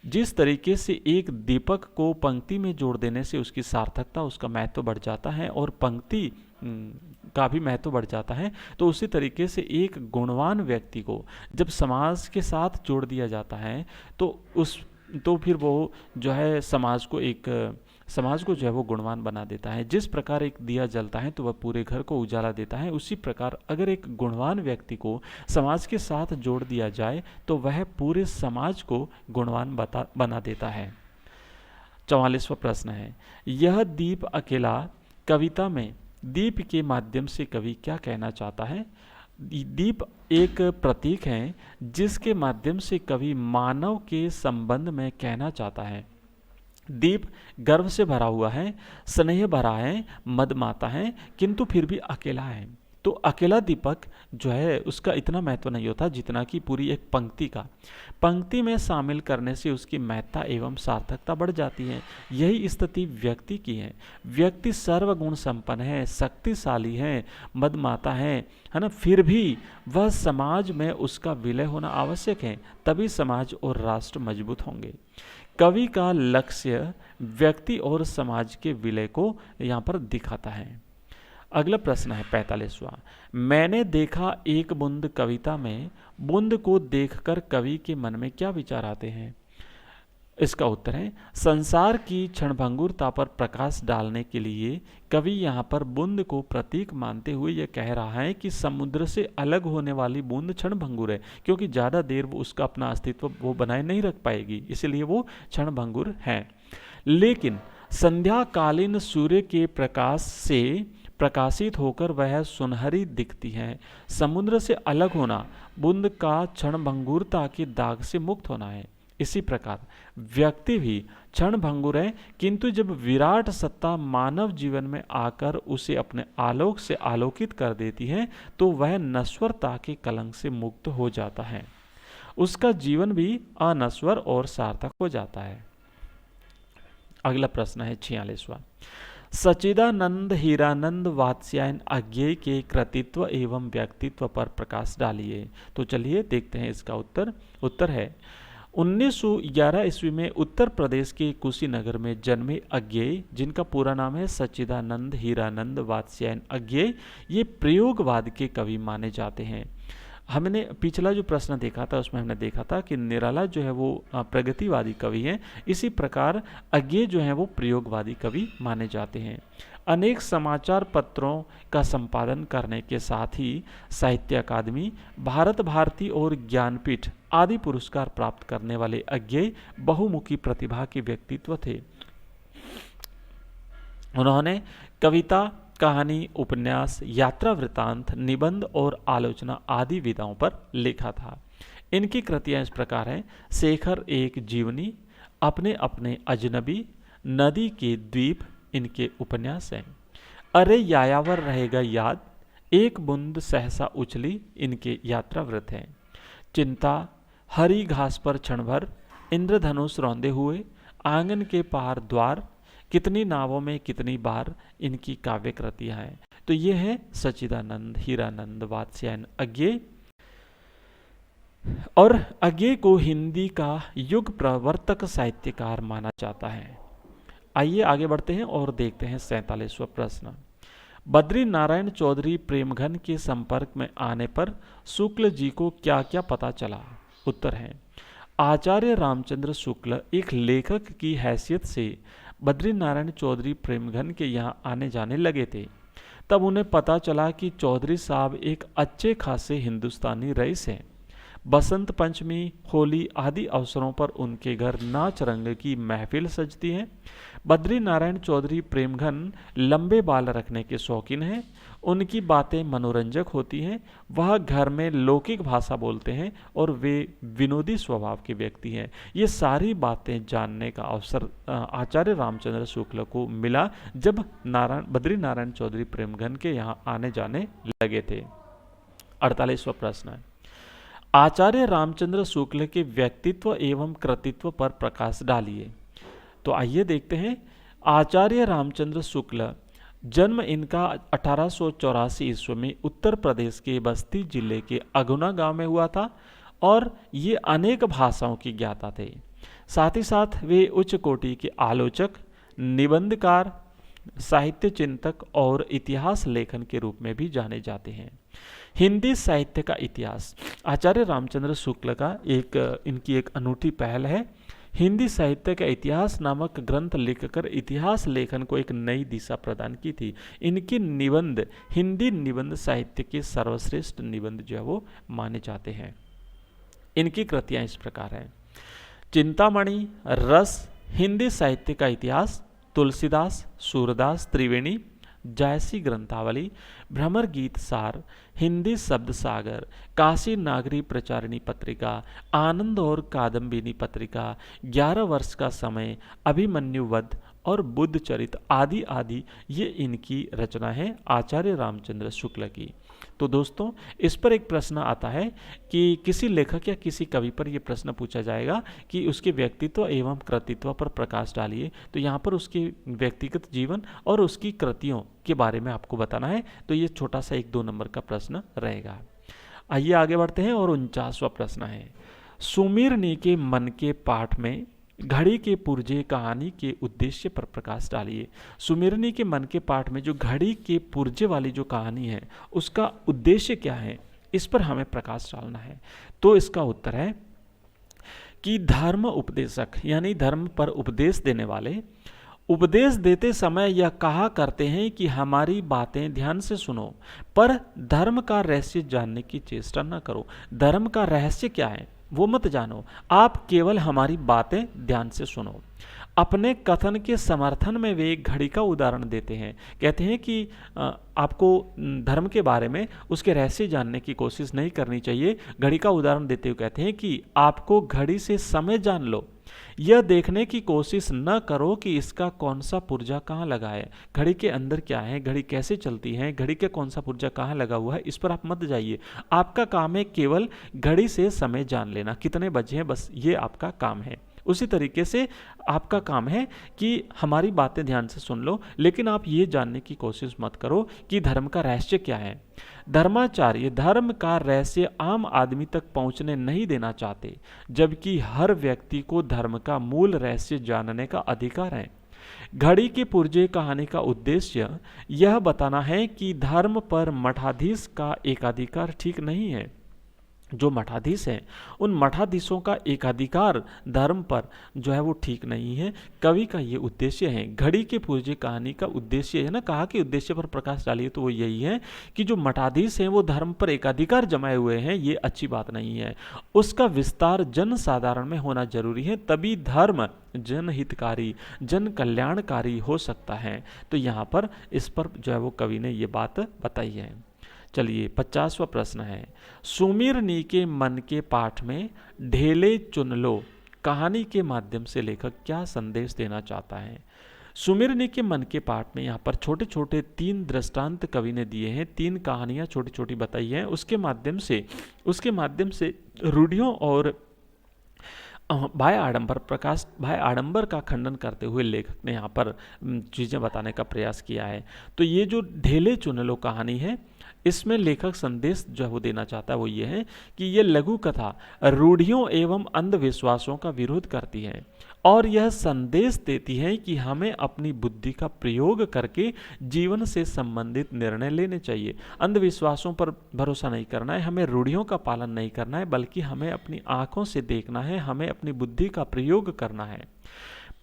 जिस तरीके से एक दीपक को पंक्ति में जोड़ देने से उसकी सार्थकता, उसका महत्व बढ़ जाता है और पंक्ति का भी महत्व बढ़ जाता है, तो उसी तरीके से एक गुणवान व्यक्ति को जब समाज के साथ जोड़ दिया जाता है तो फिर वो जो है समाज को जो है वो गुणवान बना देता है। जिस प्रकार एक दिया जलता है तो वह पूरे घर को उजाला देता है, उसी प्रकार अगर एक गुणवान व्यक्ति को समाज के साथ जोड़ दिया जाए तो वह पूरे समाज को गुणवान बना देता है। 44वां प्रश्न है, यह दीप अकेला कविता में दीप के माध्यम से कवि क्या कहना चाहता है? दीप एक प्रतीक है जिसके माध्यम से कवि मानव के संबंध में कहना चाहता है। दीप गर्व से भरा हुआ है, स्नेह भरा है, मदमाता है, किंतु फिर भी अकेला है। तो अकेला दीपक जो है उसका इतना महत्व नहीं होता जितना कि पूरी एक पंक्ति का। पंक्ति में शामिल करने से उसकी महत्ता एवं सार्थकता बढ़ जाती है। यही स्थिति व्यक्ति की है। व्यक्ति सर्वगुण संपन्न है, शक्तिशाली है, मदमाता है ना, फिर भी वह समाज में उसका विलय होना आवश्यक है, तभी समाज और राष्ट्र मजबूत होंगे। कवि का लक्ष्य व्यक्ति और समाज के विलय को यहाँ पर दिखाता है। अगला प्रश्न है 45वां, मैंने देखा एक बूंद कविता में, बूंद को देखकर कवि के मन में क्या विचार आते हैं? इसका उत्तर है, संसार की क्षणभंगुरता पर प्रकाश डालने के लिए कवि यहाँ पर बूंद को प्रतीक मानते हुए यह कह रहा है कि समुद्र से अलग होने वाली बूंद क्षणभंगुर है, क्योंकि ज़्यादा देर वो उसका अपना अस्तित्व वो बनाए नहीं रख पाएगी, इसलिए वो क्षणभंगुर है। लेकिन संध्याकालीन सूर्य के प्रकाश से प्रकाशित होकर वह सुनहरी दिखती है। समुद्र से अलग होना बूंद का क्षणभंगुरता के दाग से मुक्त होना है। इसी प्रकार व्यक्ति भी क्षणभंगुर है, किंतु जब विराट सत्ता मानव जीवन में आकर उसे अपने आलोक से आलोकित कर देती है तो वह नश्वरता के कलंक से मुक्त हो जाता है। उसका जीवन भी अनश्वर और सार्थक हो जाता है। अगला प्रश्न है 46वां, सच्चिदानंद हीरानंद वात्स्यायन अज्ञेय के कृतित्व एवं व्यक्तित्व पर प्रकाश डालिए। तो चलिए देखते हैं इसका उत्तर है 1911 ईस्वी में उत्तर प्रदेश के कुशीनगर में जन्मे अज्ञेय, जिनका पूरा नाम है सच्चिदानंद हीरानंद वात्स्यायन अज्ञेय, ये प्रयोगवाद के कवि माने जाते हैं। हमने पिछला जो प्रश्न देखा था उसमें हमने देखा था कि निराला जो है वो प्रगतिवादी कवि हैं, इसी प्रकार अज्ञेय जो है वो प्रयोगवादी कवि माने जाते हैं। अनेक समाचार पत्रों का संपादन करने के साथ ही साहित्य अकादमी, भारत भारती और ज्ञानपीठ आदि पुरस्कार प्राप्त करने वाले अज्ञेय बहुमुखी प्रतिभा के व्यक्तित्व थे। उन्होंने कविता, कहानी, उपन्यास, यात्रा वृतांत, निबंध और आलोचना आदि विधाओं पर लिखा था। इनकी कृतियां इस प्रकार हैं, शेखर एक जीवनी, अपने अपने अजनबी, नदी के द्वीप इनके उपन्यास हैं। अरे यायावर रहेगा याद, एक बूंद सहसा उछली इनके यात्रा वृत हैं। चिंता, हरी घास पर क्षण भर, इंद्रधनुष रौंदे हुए, आंगन के पार द्वार, कितनी नावों में कितनी बार इनकी काव्य कृतियां हैं। तो ये है सच्चिदानंद हीरानंद वात्स्यायन अज्ञेय। और अज्ञेय को हिंदी का युग प्रवर्तक साहित्यकार माना जाता है। आइए आगे बढ़ते हैं और देखते हैं 47वां प्रश्न, बद्री नारायण चौधरी प्रेमघन के संपर्क में आने पर शुक्ल जी को क्या क्या पता चला? उत्तर है, आचार्य रामचंद्र शुक्ल एक लेखक की हैसियत से बद्री नारायण चौधरी प्रेमघन के यहाँ आने जाने लगे थे। तब उन्हें पता चला कि चौधरी साहब एक अच्छे खासे हिंदुस्तानी रईस हैं। बसंत पंचमी, होली आदि अवसरों पर उनके घर नाच रंग की महफिल सजती है। बद्री नारायण चौधरी प्रेमघन लंबे बाल रखने के शौकीन हैं। उनकी बातें मनोरंजक होती हैं। वह घर में लौकिक भाषा बोलते हैं और वे विनोदी स्वभाव के व्यक्ति हैं। ये सारी बातें जानने का अवसर आचार्य रामचंद्र शुक्ल को मिला जब बद्री नारायण चौधरी प्रेमघन के यहाँ आने जाने लगे थे। 48वां प्रश्न है, आचार्य रामचंद्र शुक्ल के व्यक्तित्व एवं कृतित्व पर प्रकाश डालिए। तो आइए देखते हैं। आचार्य रामचंद्र शुक्ल जन्म इनका 1884 ईस्वी में उत्तर प्रदेश के बस्ती जिले के अगुना गांव में हुआ था और ये अनेक भाषाओं के ज्ञाता थे। साथ ही साथ वे उच्च कोटि के आलोचक, निबंधकार, साहित्य चिंतक और इतिहास लेखन के रूप में भी जाने जाते हैं। हिंदी साहित्य का इतिहास आचार्य रामचंद्र शुक्ल का इनकी एक अनूठी पहल है। हिंदी साहित्य का इतिहास नामक ग्रंथ लिखकर इतिहास लेखन को एक नई दिशा प्रदान की थी। इनके निबंध हिंदी निबंध साहित्य के सर्वश्रेष्ठ निबंध जो है वो माने जाते हैं। इनकी कृतियां इस प्रकार हैं: चिंतामणि, रस, हिंदी साहित्य का इतिहास, तुलसीदास, सूरदास त्रिवेणी, जायसी ग्रंथावली, भ्रमर गीत सार, हिंदी शब्द सागर, काशी नागरी प्रचारिणी पत्रिका, आनंद और कादम्बिनी पत्रिका, 11 वर्ष का समय, अभिमन्यु वध और बुद्ध चरित आदि आदि ये इनकी रचना है आचार्य रामचंद्र शुक्ल की। तो दोस्तों, इस पर एक प्रश्न आता है कि किसी लेखक या किसी कवि पर यह प्रश्न पूछा जाएगा कि उसके व्यक्तित्व एवं कृतित्व पर प्रकाश डालिए। तो यहाँ पर उसके व्यक्तिगत जीवन और उसकी कृतियों के बारे में आपको बताना है। तो ये छोटा सा 1-2 नंबर का प्रश्न रहेगा। आइए आगे बढ़ते हैं और 49वां प्रश्न है, सुमीरनी के मन के पाठ में घड़ी के पुर्जे कहानी के उद्देश्य पर प्रकाश डालिए। सुमीरनी के मन के पाठ में जो घड़ी के पुर्जे वाली जो कहानी है उसका उद्देश्य क्या है, इस पर हमें प्रकाश डालना है। तो इसका उत्तर है कि धर्म उपदेशक यानी धर्म पर उपदेश देने वाले उपदेश देते समय यह कहा करते हैं कि हमारी बातें ध्यान से सुनो, पर धर्म का रहस्य जानने की चेष्टा न करो। धर्म का रहस्य क्या है वो मत जानो, आप केवल हमारी बातें ध्यान से सुनो। अपने कथन के समर्थन में वे एक घड़ी का उदाहरण देते हैं। कहते हैं कि आपको धर्म के बारे में उसके रहस्य जानने की कोशिश नहीं करनी चाहिए। घड़ी का उदाहरण देते हुए कहते हैं कि आपको घड़ी से समय जान लो, यह देखने की कोशिश न करो कि इसका कौन सा पुर्जा कहाँ लगा है, घड़ी के अंदर क्या है, घड़ी कैसे चलती है, घड़ी के कौन सा पुर्जा कहाँ लगा हुआ है, इस पर आप मत जाइए। आपका काम है केवल घड़ी से समय जान लेना, कितने बजे हैं, बस ये आपका काम है। उसी तरीके से आपका काम है कि हमारी बातें ध्यान से सुन लो, लेकिन आप ये जानने की कोशिश मत करो कि धर्म का रहस्य क्या है। धर्माचार्य धर्म का रहस्य आम आदमी तक पहुंचने नहीं देना चाहते, जबकि हर व्यक्ति को धर्म का मूल रहस्य जानने का अधिकार है। घड़ी के पुर्जे कहानी का उद्देश्य यह बताना है कि धर्म पर मठाधीश का एकाधिकार ठीक नहीं है। जो मठाधीश हैं उन मठाधीशों का एकाधिकार धर्म पर जो है वो ठीक नहीं है। कवि का ये उद्देश्य है। घड़ी के पुर्जे कहानी का उद्देश्य है ना, कहा कि उद्देश्य पर प्रकाश डालिए, तो वो यही है कि जो मठाधीश हैं वो धर्म पर एकाधिकार जमाए हुए हैं, ये अच्छी बात नहीं है। उसका विस्तार जन साधारण में होना जरूरी है, तभी धर्म जनहितकारी जन कल्याणकारी हो सकता है। तो यहाँ पर इस पर जो है वो कवि ने ये बात बताई है। चलिए 50वां प्रश्न है, सुमीरनी के मन के पाठ में ढेले चुन लो कहानी के माध्यम से लेखक क्या संदेश देना चाहता है। सुमीरनी के मन के पाठ में यहाँ पर छोटे छोटे 3 दृष्टांत कवि ने दिए हैं, 3 कहानियाँ छोटी छोटी बताई हैं। उसके माध्यम से रूढ़ियों और भाई आडंबर का खंडन करते हुए लेखक ने यहाँ पर चीज़ें बताने का प्रयास किया है। तो ये जो ढेले चुन लो कहानी है, इसमें लेखक संदेश जो वो देना चाहता है वो ये है कि ये लघु कथा रूढ़ियों एवं अंधविश्वासों का विरोध करती है और यह संदेश देती है कि हमें अपनी बुद्धि का प्रयोग करके जीवन से संबंधित निर्णय लेने चाहिए। अंधविश्वासों पर भरोसा नहीं करना है, हमें रूढ़ियों का पालन नहीं करना है, बल्कि हमें अपनी आंखों से देखना है, हमें अपनी बुद्धि का प्रयोग करना है।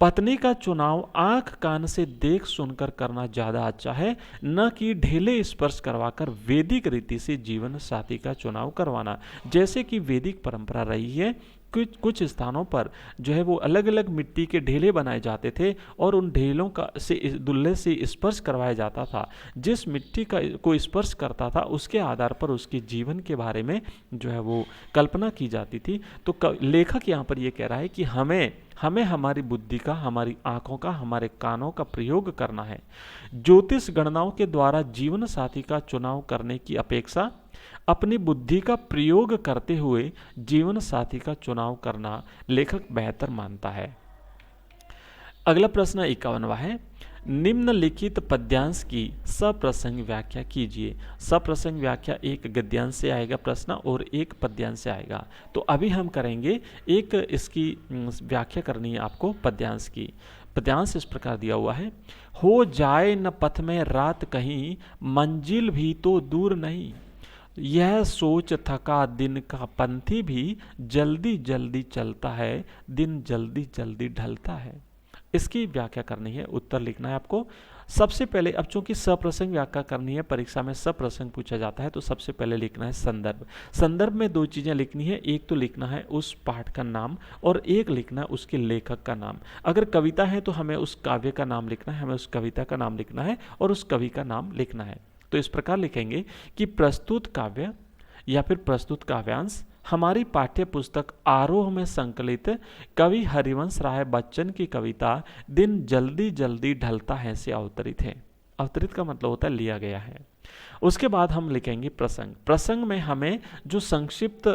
पत्नी का चुनाव आंख कान से देख सुनकर करना ज्यादा अच्छा है, न कि ढेले स्पर्श करवाकर वैदिक रीति से जीवन साथी का चुनाव करवाना। जैसे कि वैदिक परंपरा रही है, कुछ स्थानों पर जो है वो अलग अलग मिट्टी के ढेले बनाए जाते थे और उन ढेलों का से दुल्हे से स्पर्श करवाया जाता था। जिस मिट्टी का को स्पर्श करता था उसके आधार पर उसके जीवन के बारे में जो है वो कल्पना की जाती थी। तो लेखक यहाँ पर ये कह रहा है कि हमें हमारी बुद्धि का, हमारी आंखों का, हमारे कानों का प्रयोग करना है। ज्योतिष गणनाओं के द्वारा जीवन साथी का चुनाव करने की अपेक्षा अपनी बुद्धि का प्रयोग करते हुए जीवन साथी का चुनाव करना लेखक बेहतर मानता है। अगला प्रश्न 51वां है, निम्नलिखित पद्यांश की सप्रसंग व्याख्या कीजिए। सप्रसंग व्याख्या एक गद्यांश से आएगा प्रश्न और एक पद्यांश से आएगा। तो अभी हम करेंगे एक इसकी व्याख्या करनी है आपको पद्यांश की। पद्यांश इस प्रकार दिया हुआ है, हो जाए न पथ में रात कहीं, मंजिल भी तो दूर नहीं, यह सोच थका दिन का पंथी भी, जल्दी जल्दी चलता है दिन जल्दी जल्दी ढलता है। इसकी व्याख्या करनी है, उत्तर लिखना है आपको। सबसे पहले, अब चूंकि सप्रसंग व्याख्या करनी है, परीक्षा में सप्रसंग पूछा जाता है, तो सबसे पहले लिखना है संदर्भ। संदर्भ में दो चीजें लिखनी है, एक तो लिखना है उस पाठ का नाम और एक लिखना है उसके लेखक का नाम। अगर कविता है तो हमें उस काव्य का नाम लिखना है, हमें उस कविता का नाम लिखना है और उस कवि का नाम लिखना है। तो इस प्रकार लिखेंगे कि प्रस्तुत काव्य या फिर प्रस्तुत काव्यांश हमारी पाठ्य पुस्तक आरोह में संकलित कवि हरिवंश राय बच्चन की कविता दिन जल्दी जल्दी ढलता है से अवतरित है। अवतरित का मतलब होता है लिया गया है। उसके बाद हम लिखेंगे प्रसंग। प्रसंग में हमें जो संक्षिप्त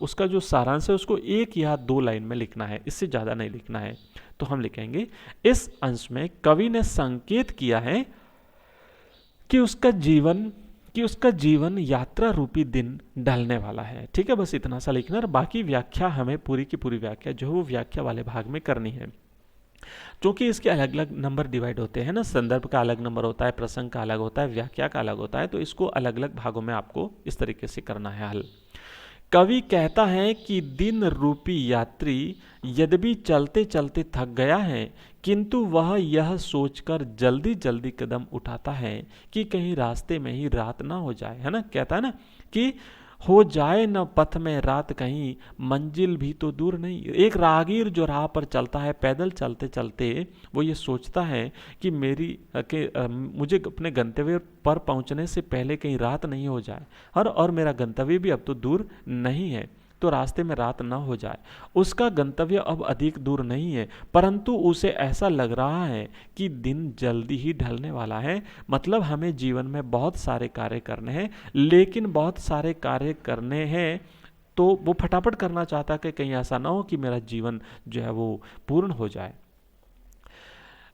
उसका जो सारांश है उसको एक या दो लाइन में लिखना है, इससे ज़्यादा नहीं लिखना है। तो हम लिखेंगे, इस अंश में कवि ने संकेत किया है कि उसका जीवन यात्रा रूपी दिन ढलने वाला है। ठीक है, बस इतना सा लिखना, और बाकी व्याख्या हमें पूरी की पूरी व्याख्या जो है वो व्याख्या वाले भाग में करनी है। क्योंकि इसके अलग अलग नंबर डिवाइड होते हैं ना, संदर्भ का अलग नंबर होता है, प्रसंग का अलग होता है, व्याख्या का अलग होता है, तो इसको अलग अलग भागों में आपको इस तरीके से करना है हल। कवि कहता है कि दिन रूपी यात्री यद्यपि चलते चलते थक गया है, किंतु वह यह सोचकर जल्दी जल्दी कदम उठाता है कि कहीं रास्ते में ही रात ना हो जाए, है ना। कहता है ना कि हो जाए न पथ में रात कहीं, मंजिल भी तो दूर नहीं। एक राहगीर जो राह पर चलता है पैदल चलते चलते, वो ये सोचता है कि मुझे अपने गंतव्य पर पहुंचने से पहले कहीं रात नहीं हो जाए, और मेरा गंतव्य भी अब तो दूर नहीं है, तो रास्ते में रात ना हो जाए। उसका गंतव्य अब अधिक दूर नहीं है, परंतु उसे ऐसा लग रहा है कि दिन जल्दी ही ढलने वाला है। मतलब हमें जीवन में बहुत सारे कार्य करने हैं, लेकिन बहुत सारे कार्य करने हैं तो वो फटाफट करना चाहता है कि कहीं ऐसा ना हो कि मेरा जीवन जो है वो पूर्ण हो जाए।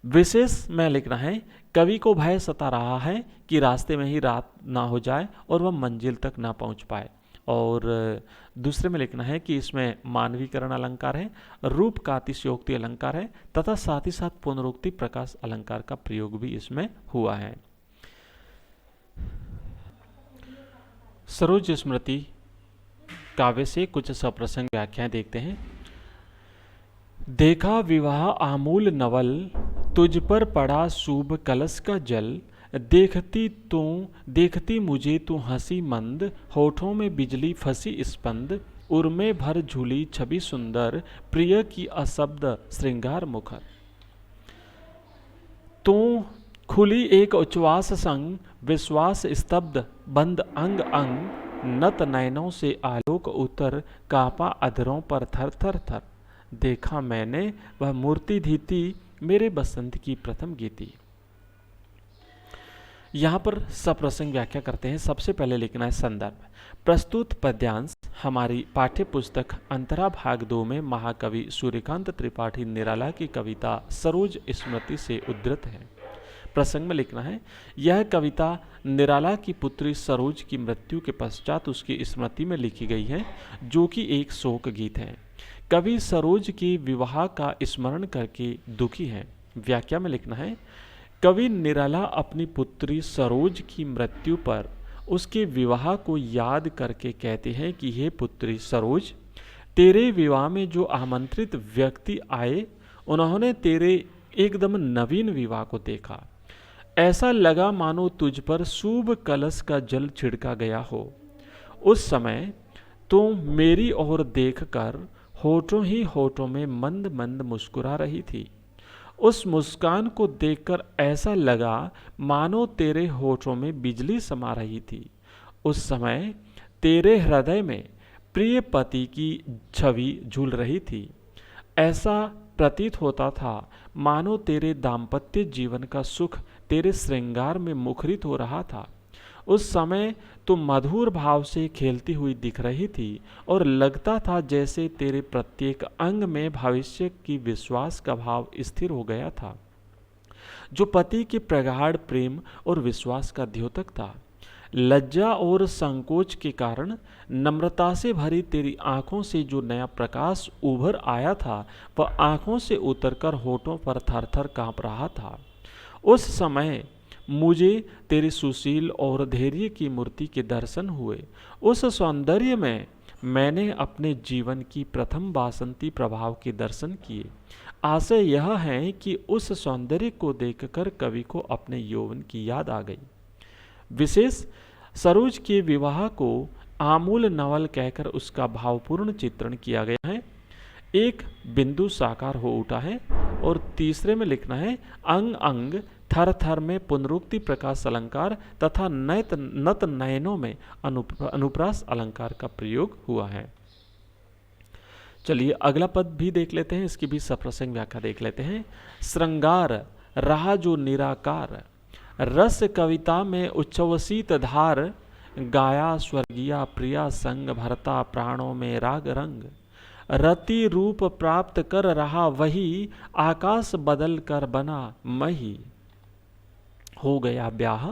विशेष में लिखना है, कवि को भय सता रहा है कि रास्ते में ही रात ना हो जाए और वह मंजिल तक ना पहुंच पाए। और दूसरे में लिखना है कि इसमें मानवीकरण अलंकार है, रूप का अतिशयोक्ति अलंकार है, तथा साथ ही साथ पुनरुक्ति प्रकाश अलंकार का प्रयोग भी इसमें हुआ है। सरोज स्मृति काव्य से कुछ सप्रसंग व्याख्याएं देखते हैं। देखा विवाह आमूल नवल, तुझ पर पड़ा शुभ कलश का जल, देखती मुझे तू हंसी मंद, होठों में बिजली फंसी स्पंद, उर्मे भर झूली छवि सुंदर, प्रिय की अशब्द श्रृंगार मुखर। तू खुली एक उच्छ्वास संग, विश्वास स्तब्ध बंद अंग अंग, नत नयनों से आलोक उतर, कांपा अधरों पर थर थर थर। देखा मैंने वह मूर्ति धीती, मेरे बसंत की प्रथम गीति। यहाँ पर सप्रसंग व्याख्या करते हैं। सबसे पहले लिखना है संदर्भ। प्रस्तुत पद्यांश हमारी पाठ्य पुस्तक अंतरा भाग 2 में महाकवि सूर्यकांत त्रिपाठी निराला की कविता सरोज स्मृति से उद्धृत है। प्रसंग में लिखना है, यह कविता निराला की पुत्री सरोज की मृत्यु के पश्चात उसकी स्मृति में लिखी गई है, जो कि एक शोक गीत है। कवि सरोज के विवाह का स्मरण करके दुखी है। व्याख्या में लिखना है, कवि निराला अपनी पुत्री सरोज की मृत्यु पर उसके विवाह को याद करके कहते हैं कि हे पुत्री सरोज, तेरे विवाह में जो आमंत्रित व्यक्ति आए उन्होंने तेरे एकदम नवीन विवाह को देखा। ऐसा लगा मानो तुझ पर शुभ कलश का जल छिड़का गया हो। उस समय तो मेरी ओर देखकर होठों ही होठों में मंद मंद मुस्कुरा रही थी। उस मुस्कान को देखकर ऐसा लगा मानो तेरे होठों में बिजली समा रही थी। उस समय तेरे हृदय में प्रिय पति की छवि झूल रही थी। ऐसा प्रतीत होता था मानो तेरे दाम्पत्य जीवन का सुख तेरे श्रृंगार में मुखरित हो रहा था। उस समय तो मधुर भाव से खेलती हुई दिख रही थी और लगता था जैसे तेरे प्रत्येक अंग में भविष्य की विश्वास का भाव स्थिर हो गया था, जो पति के प्रगाढ़ प्रेम और विश्वास का द्योतक था। लज्जा और संकोच के कारण नम्रता से भरी तेरी आंखों से जो नया प्रकाश उभर आया था, वह आंखों से उतरकर होठों पर थर थर कांप रहा था। उस समय मुझे तेरे सुशील और धैर्य की मूर्ति के दर्शन हुए। उस सौंदर्य में मैंने अपने जीवन की प्रथम वासंती प्रभाव के दर्शन किए। आशय यह है कि उस सौंदर्य को देखकर कवि को अपने यौवन की याद आ गई। विशेष सरोज के विवाह को आमूल नवल कहकर उसका भावपूर्ण चित्रण किया गया है। एक बिंदु साकार हो उठा है और तीसरे में लिखना है अंग अंग थर थर में पुनरुक्ति प्रकाश अलंकार तथा नत नयनों में अनुप्रास अलंकार का प्रयोग हुआ है। चलिए अगला पद भी देख लेते हैं, इसकी भी सप्रसंग व्याख्या देख लेते हैं। श्रृंगार रहा जो निराकार, रस कविता में उच्छ्वसित धार, गाया स्वर्गीय प्रिया संग भरता प्राणों में राग रंग। रति रूप प्राप्त कर रहा वही, आकाश बदल कर बना मही। हो गया ब्याह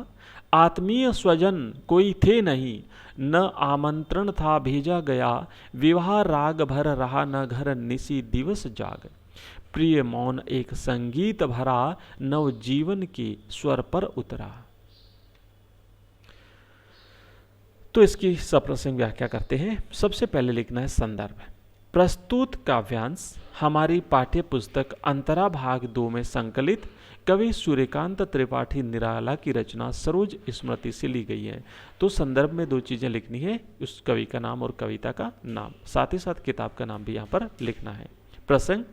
आत्मीय स्वजन कोई थे नहीं, न आमंत्रण था भेजा गया, विवाह राग भर रहा न घर निसी दिवस जाग। प्रिय मौन एक संगीत भरा, नव जीवन के स्वर पर उतरा। तो इसकी सप्रसंग व्याख्या करते हैं। सबसे पहले लिखना है संदर्भ। प्रस्तुत काव्यांश हमारी पाठ्य पुस्तक अंतरा भाग 2 में संकलित कवि सूर्यकांत त्रिपाठी निराला की रचना सरोज स्मृति से ली गई है। तो संदर्भ में 2 चीजें लिखनी है, उस कवि का नाम और कविता का नाम, साथ ही साथ किताब का नाम भी यहाँ पर लिखना है। प्रसंग,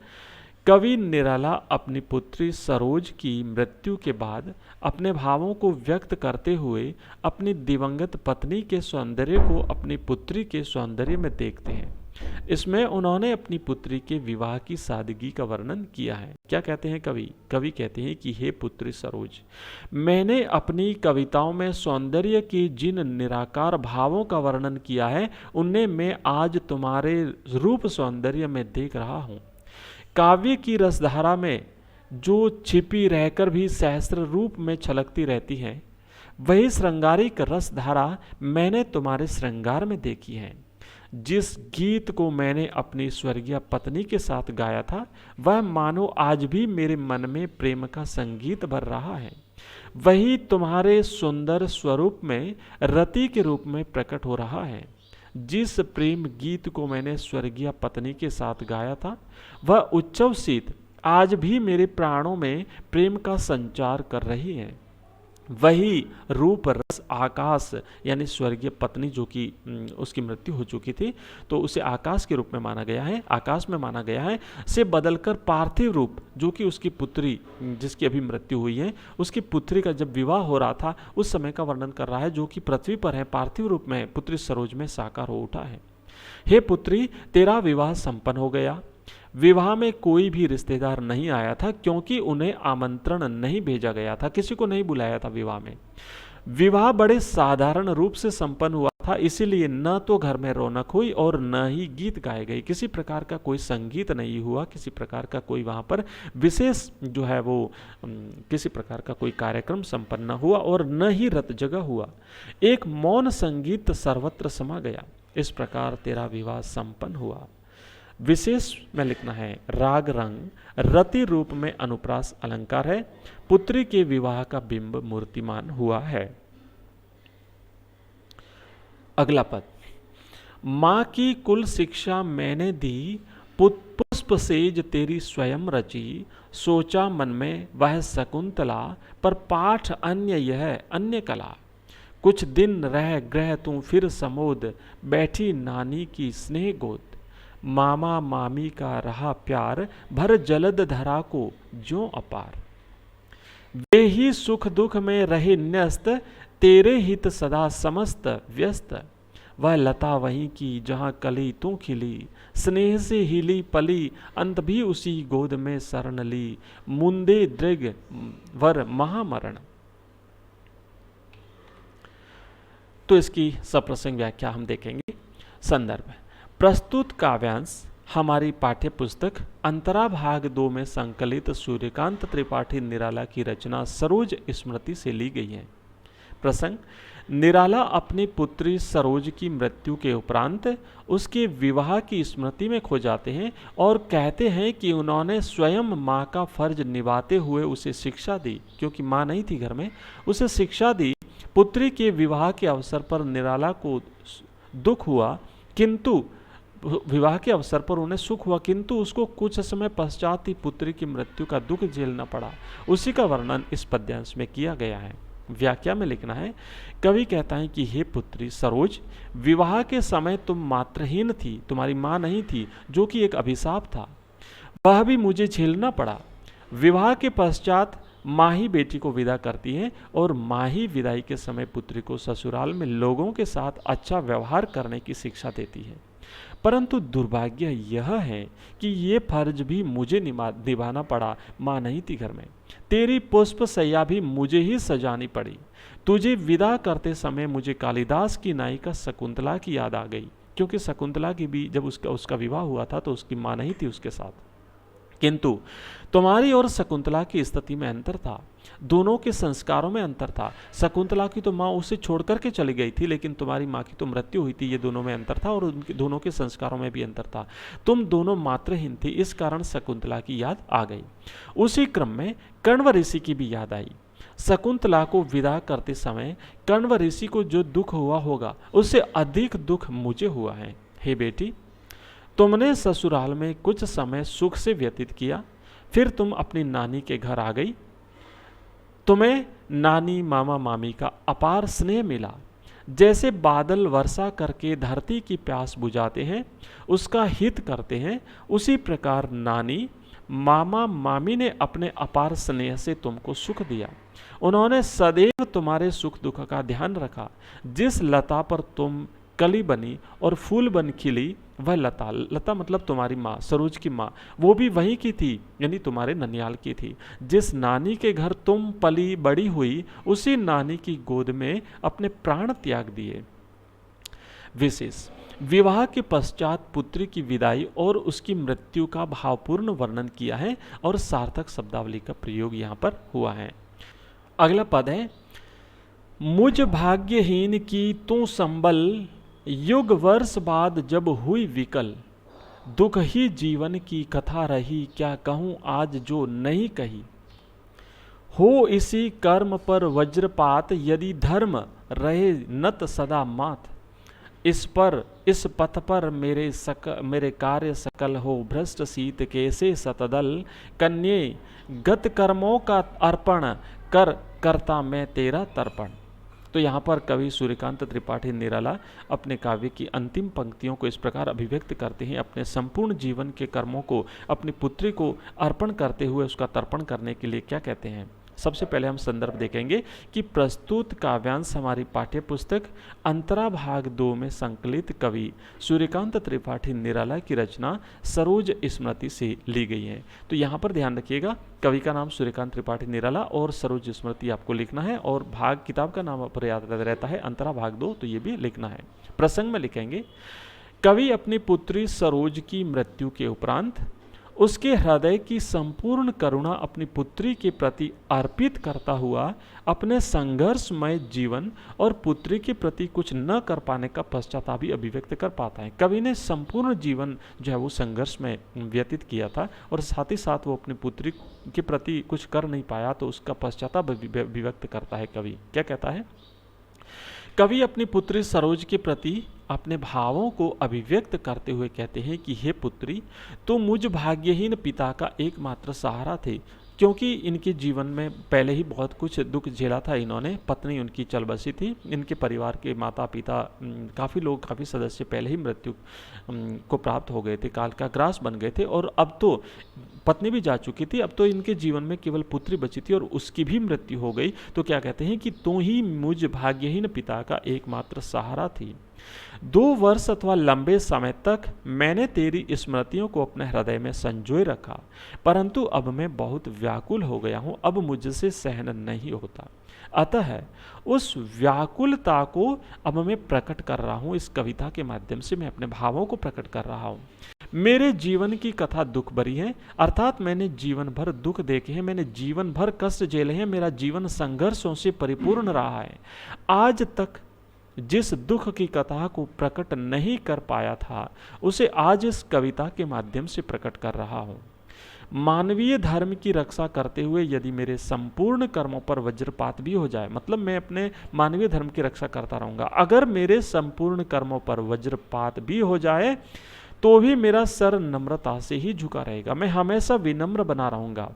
कवि निराला अपनी पुत्री सरोज की मृत्यु के बाद अपने भावों को व्यक्त करते हुए अपनी दिवंगत पत्नी के सौंदर्य को अपनी पुत्री के सौंदर्य में देखते हैं। इसमें उन्होंने अपनी पुत्री के विवाह की सादगी का वर्णन किया है। क्या कहते हैं कवि? कवि कहते हैं कि हे पुत्री सरोज, मैंने अपनी कविताओं में सौंदर्य के जिन निराकार भावों का वर्णन किया है, उन्हें मैं आज तुम्हारे रूप सौंदर्य में देख रहा हूँ। काव्य की रसधारा में जो छिपी रहकर भी सहस्त्र रूप में छलकती रहती है, वही श्रृंगारिक रसधारा मैंने तुम्हारे श्रृंगार में देखी है। जिस गीत को मैंने अपनी स्वर्गीय पत्नी के साथ गाया था, वह मानो आज भी मेरे मन में प्रेम का संगीत भर रहा है। वही तुम्हारे सुंदर स्वरूप में रति के रूप में प्रकट हो रहा है। जिस प्रेम गीत को मैंने स्वर्गीय पत्नी के साथ गाया था, वह उच्छ्वसित आज भी मेरे प्राणों में प्रेम का संचार कर रही है। वही रूप रस आकाश, यानी स्वर्गीय पत्नी जो कि उसकी मृत्यु हो चुकी थी, तो उसे आकाश के रूप में माना गया है, आकाश में माना गया है, से बदलकर पार्थिव रूप, जो कि उसकी पुत्री जिसकी अभी मृत्यु हुई है, उसकी पुत्री का जब विवाह हो रहा था उस समय का वर्णन कर रहा है, जो कि पृथ्वी पर है, पार्थिव रूप में पुत्री सरोज में साकार हो उठा है। हे पुत्री, तेरा विवाह संपन्न हो गया। विवाह में कोई भी रिश्तेदार नहीं आया था, क्योंकि उन्हें आमंत्रण नहीं भेजा गया था, किसी को नहीं बुलाया था विवाह में। विवाह बड़े साधारण रूप से संपन्न हुआ था, इसीलिए न तो घर में रौनक हुई और न ही गीत गाए गए। किसी प्रकार का कोई संगीत नहीं हुआ, किसी प्रकार का कोई वहां पर विशेष जो है वो किसी प्रकार का कोई कार्यक्रम संपन्न न हुआ और न ही रत जगह हुआ। एक मौन संगीत सर्वत्र समा गया। इस प्रकार तेरा विवाह संपन्न हुआ। विशेष में लिखना है राग रंग, रति रूप में अनुप्रास अलंकार है। पुत्री के विवाह का बिंब मूर्तिमान हुआ है। अगला पद, माँ की कुल शिक्षा मैंने दी, पुष्प पुष्प सेज तेरी स्वयं रची, सोचा मन में वह शकुंतला, पर पाठ अन्य यह अन्य कला। कुछ दिन रह ग्रह तू फिर समोद, बैठी नानी की स्नेह गोद। मामा मामी का रहा प्यार, भर जलद धरा को ज्यों अपार। वे ही सुख दुख में रहे न्यस्त, तेरे हित सदा समस्त व्यस्त। वह लता वहीं की जहाँ कली तू खिली, स्नेह से हिली पली, अंत भी उसी गोद में शरण ली। मुंदे दृग वर महामरण। तो इसकी सप्रसंग व्याख्या हम देखेंगे। संदर्भ: प्रस्तुत काव्यांश हमारी पाठ्य पुस्तक अंतरा भाग 2 में संकलित सूर्यकांत त्रिपाठी निराला की रचना सरोज स्मृति से ली गई है। प्रसंग: निराला अपनी पुत्री सरोज की मृत्यु के उपरांत उसके विवाह की स्मृति में खो जाते हैं और कहते हैं कि उन्होंने स्वयं माँ का फर्ज निभाते हुए उसे शिक्षा दी, क्योंकि माँ नहीं थी घर में, उसे शिक्षा दी। पुत्री के विवाह के अवसर पर निराला को दुख हुआ, किंतु विवाह के अवसर पर उन्हें सुख हुआ, किंतु उसको कुछ समय पश्चात ही पुत्री की मृत्यु का दुख झेलना पड़ा। उसी का वर्णन इस पद्यांश में किया गया है। व्याख्या में लिखना है। कवि कहता है कि हे पुत्री सरोज, विवाह के समय तुम मातृहीन थी, तुम्हारी माँ नहीं थी, जो कि एक अभिशाप था, वह भी मुझे झेलना पड़ा। विवाह के पश्चात माँ ही बेटी को विदा करती है और माँ ही विदाई के समय पुत्री को ससुराल में लोगों के साथ अच्छा व्यवहार करने की शिक्षा देती है। परंतु दुर्भाग्य यह है कि ये फर्ज भी मुझे निभाना पड़ा, माँ नहीं थी घर में। तेरी पुष्प सैया भी मुझे ही सजानी पड़ी। तुझे विदा करते समय मुझे कालिदास की नायिका शकुंतला की याद आ गई, क्योंकि शकुंतला की भी जब उसका विवाह हुआ था तो उसकी माँ नहीं थी उसके साथ। किंतु तुम्हारी और शकुंतला की स्थिति में अंतर था, दोनों के संस्कारों में अंतर था। शकुंतला की तो माँ उसे छोड़ करके चली गई थी, लेकिन तुम्हारी माँ की तो मृत्यु हुई थी। ये दोनों में अंतर था और उनके दोनों के संस्कारों में भी अंतर था। तुम दोनों मातृहीन थी, इस कारण शकुंतला की याद आ गई। उसी क्रम में कण्व ऋषि की भी याद आई। शकुंतला को विदा करते समय कण्व ऋषि को जो दुख हुआ होगा, उससे अधिक दुख मुझे हुआ है। हे बेटी, तुमने ससुराल में कुछ समय सुख से व्यतीत किया, फिर तुम अपनी नानी के घर आ गई। तुम्हें नानी मामा मामी का अपार स्नेह मिला। जैसे बादल वर्षा करके धरती की प्यास बुझाते हैं, उसका हित करते हैं, उसी प्रकार नानी मामा मामी ने अपने अपार स्नेह से तुमको सुख दिया। उन्होंने सदैव तुम्हारे सुख दुख का ध्यान रखा। जिस लता पर तुम कली बनी और फूल बन खिली, वह लता मतलब तुम्हारी माँ, सरोज की माँ, वो भी वहीं की थी, यानी तुम्हारे ननियाल की थी। जिस नानी के घर तुम पली बड़ी हुई, उसी नानी की गोद में अपने प्राण त्याग दिए। विशेष: विवाह के पश्चात पुत्री की विदाई और उसकी मृत्यु का भावपूर्ण वर्णन किया है और सार्थक शब्दावली का प्रयोग यहाँ पर हुआ है। अगला पद है, मुझ भाग्यहीन की तू संबल, युग वर्ष बाद जब हुई विकल। दुख ही जीवन की कथा रही, क्या कहूँ आज जो नहीं कही। हो इसी कर्म पर वज्रपात, यदि धर्म रहे नत सदा मात। इस पथ पर मेरे कार्य सकल हो, भ्रष्ट शीत कैसे सतदल। कन्ये गत कर्मों का अर्पण कर, करता मैं तेरा तर्पण। तो यहाँ पर कवि सूर्यकांत त्रिपाठी निराला अपने काव्य की अंतिम पंक्तियों को इस प्रकार अभिव्यक्त करते हैं। अपने संपूर्ण जीवन के कर्मों को अपनी पुत्री को अर्पण करते हुए उसका तर्पण करने के लिए क्या कहते हैं। सबसे पहले हम संदर्भ देखेंगे कि प्रस्तुत काव्यांश हमारी पाठ्य पुस्तक अंतरा भाग 2 में संकलित कवि सूर्यकांत त्रिपाठी निराला की रचना सरोज स्मृति से ली गई है। तो यहाँ पर ध्यान रखिएगा, कवि का नाम सूर्यकांत त्रिपाठी निराला और सरोज स्मृति आपको लिखना है, और भाग किताब का नाम पर याद रहता है अंतरा भाग 2, तो ये भी लिखना है। प्रसंग में लिखेंगे, कवि अपनी पुत्री सरोज की मृत्यु के उपरांत उसके हृदय की संपूर्ण करुणा अपनी पुत्री के प्रति अर्पित करता हुआ अपने संघर्षमय जीवन और पुत्री के प्रति कुछ न कर पाने का पश्चाताप भी अभिव्यक्त कर पाता है। कवि ने संपूर्ण जीवन जो है वो संघर्ष में व्यतीत किया था और साथ ही साथ वो अपनी पुत्री के प्रति कुछ कर नहीं पाया, तो उसका पश्चाताप अभिव्यक्त करता है। कवि क्या कहता है, कवि अपनी पुत्री सरोज के प्रति अपने भावों को अभिव्यक्त करते हुए कहते हैं कि हे पुत्री, तुम मुझ भाग्यहीन पिता का एकमात्र सहारा थे। क्योंकि इनके जीवन में पहले ही बहुत कुछ दुख झेला था इन्होंने, पत्नी उनकी चल बसी थी, इनके परिवार के माता पिता काफ़ी लोग, काफ़ी सदस्य पहले ही मृत्यु को प्राप्त हो गए थे, काल का ग्रास बन गए थे, और अब तो पत्नी भी जा चुकी थी, अब तो इनके जीवन में केवल पुत्री बची थी और उसकी भी मृत्यु हो गई। तो क्या कहते हैं कि तू ही मुझ भाग्यहीन पिता का एकमात्र सहारा थी। 2 वर्ष अथवा लंबे समय तक मैंने तेरी स्मृतियों को अपने हृदय में संजोए रखा, परंतु अब मैं बहुत व्याकुल हो गया हूँ, अब मुझसे सहन नहीं होता। अतः उस व्याकुलता को अब मैं प्रकट कर रहा हूँ, इस कविता के माध्यम से मैं अपने भावों को प्रकट कर रहा हूँ। मेरे जीवन की कथा दुख भरी है, अर्थात मैंने जीवन भर दुख देखे हैं, मैंने जीवन भर कष्ट झेले हैं, मेरा जीवन संघर्षों से परिपूर्ण रहा है। आज तक जिस दुख की कथा को प्रकट नहीं कर पाया था, उसे आज इस कविता के माध्यम से प्रकट कर रहा हूँ। मानवीय धर्म की रक्षा करते हुए यदि मेरे संपूर्ण कर्मों पर वज्रपात भी हो जाए, मतलब मैं अपने मानवीय धर्म की रक्षा करता रहूंगा, अगर मेरे संपूर्ण कर्मों पर वज्रपात भी हो जाए तो भी मेरा सर नम्रता से ही झुका रहेगा, मैं हमेशा विनम्र बना रहूंगा।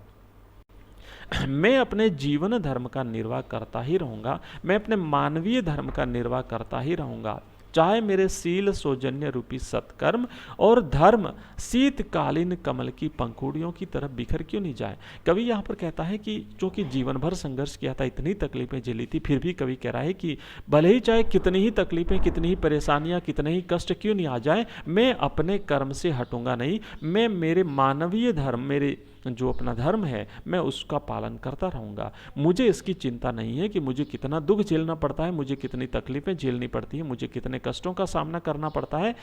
मैं अपने जीवन धर्म का निर्वाह करता ही रहूंगा, मैं अपने मानवीय धर्म का निर्वाह करता ही रहूंगा, चाहे मेरे शील सौजन्य रूपी सत्कर्म और धर्म शीतकालीन कमल की पंखुड़ियों की तरफ बिखर क्यों नहीं जाए। कवि यहाँ पर कहता है कि चूंकि जीवन भर संघर्ष किया था, इतनी तकलीफें झेली थी, फिर भी कवि कह रहा है कि भले ही चाहे कितनी ही तकलीफें, कितनी ही परेशानियां, कितने ही कष्ट क्यों नहीं आ जाए, मैं अपने कर्म से हटूंगा नहीं, मैं मेरे मानवीय धर्म, मेरे जो अपना धर्म है, मैं उसका पालन करता रहूंगा। मुझे इसकी चिंता नहीं है कि मुझे कितना दुख झेलना पड़ता है, मुझे कितनी तकलीफें झेलनी पड़ती है, मुझे कितने कष्टों का सामना करना पड़ता है।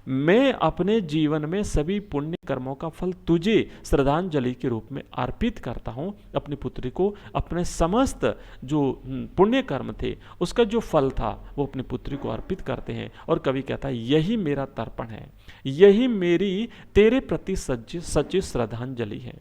मैं अपने जीवन में सभी पुण्य कर्मों का फल तुझे श्रद्धांजलि के रूप में अर्पित करता हूं। अपनी पुत्री को अपने समस्त जो पुण्य कर्म थे उसका जो फल था वो अपनी पुत्री को अर्पित करते हैं। और कवि कहता है यही मेरा तर्पण है, यही मेरी तेरे प्रति सच्ची श्रद्धांजलि है।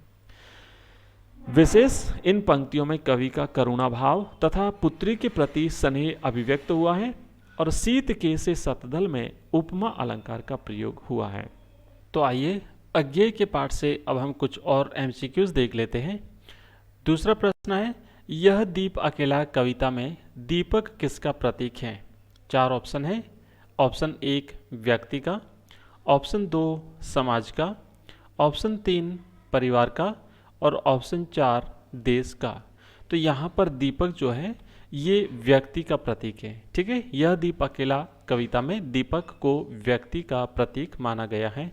विशेष इन पंक्तियों में कवि का करुणा भाव तथा पुत्री के प्रति स्नेह अभिव्यक्त हुआ है और शीत के से शतदल में उपमा अलंकार का प्रयोग हुआ है। तो आइए अज्ञेय के पाठ से अब हम कुछ और एमसीक्यूज देख लेते हैं। दूसरा प्रश्न है, यह दीप अकेला कविता में दीपक किसका प्रतीक है? 4 ऑप्शन है। ऑप्शन 1 व्यक्ति का, ऑप्शन 2 समाज का, ऑप्शन 3 परिवार का और ऑप्शन 4 देश का। तो यहाँ पर दीपक जो है ये व्यक्ति का प्रतीक है। ठीक है, यह दीप अकेला कविता में दीपक को व्यक्ति का प्रतीक माना गया है।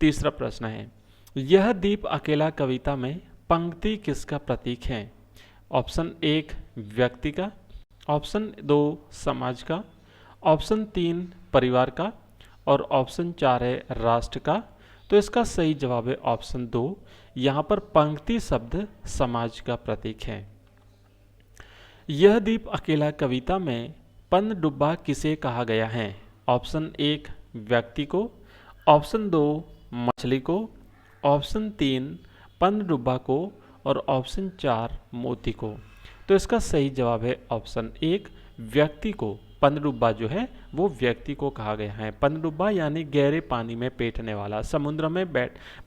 तीसरा प्रश्न है, यह दीप अकेला कविता में पंक्ति किसका प्रतीक है? ऑप्शन 1 व्यक्ति का, ऑप्शन 2 समाज का, ऑप्शन 3 परिवार का और ऑप्शन 4 है राष्ट्र का। तो इसका सही जवाब है ऑप्शन 2। यहाँ पर पंक्ति शब्द समाज का प्रतीक है। यह दीप अकेला कविता में पनडुब्बा किसे कहा गया है? ऑप्शन 1 व्यक्ति को, ऑप्शन 2 मछली को, ऑप्शन 3 पनडुब्बा को और ऑप्शन 4 मोती को। तो इसका सही जवाब है ऑप्शन 1 व्यक्ति को। पनडुब्बा जो है वो व्यक्ति को कहा गया है। पनडुब्बा यानी गहरे पानी में बैठने वाला, समुद्र में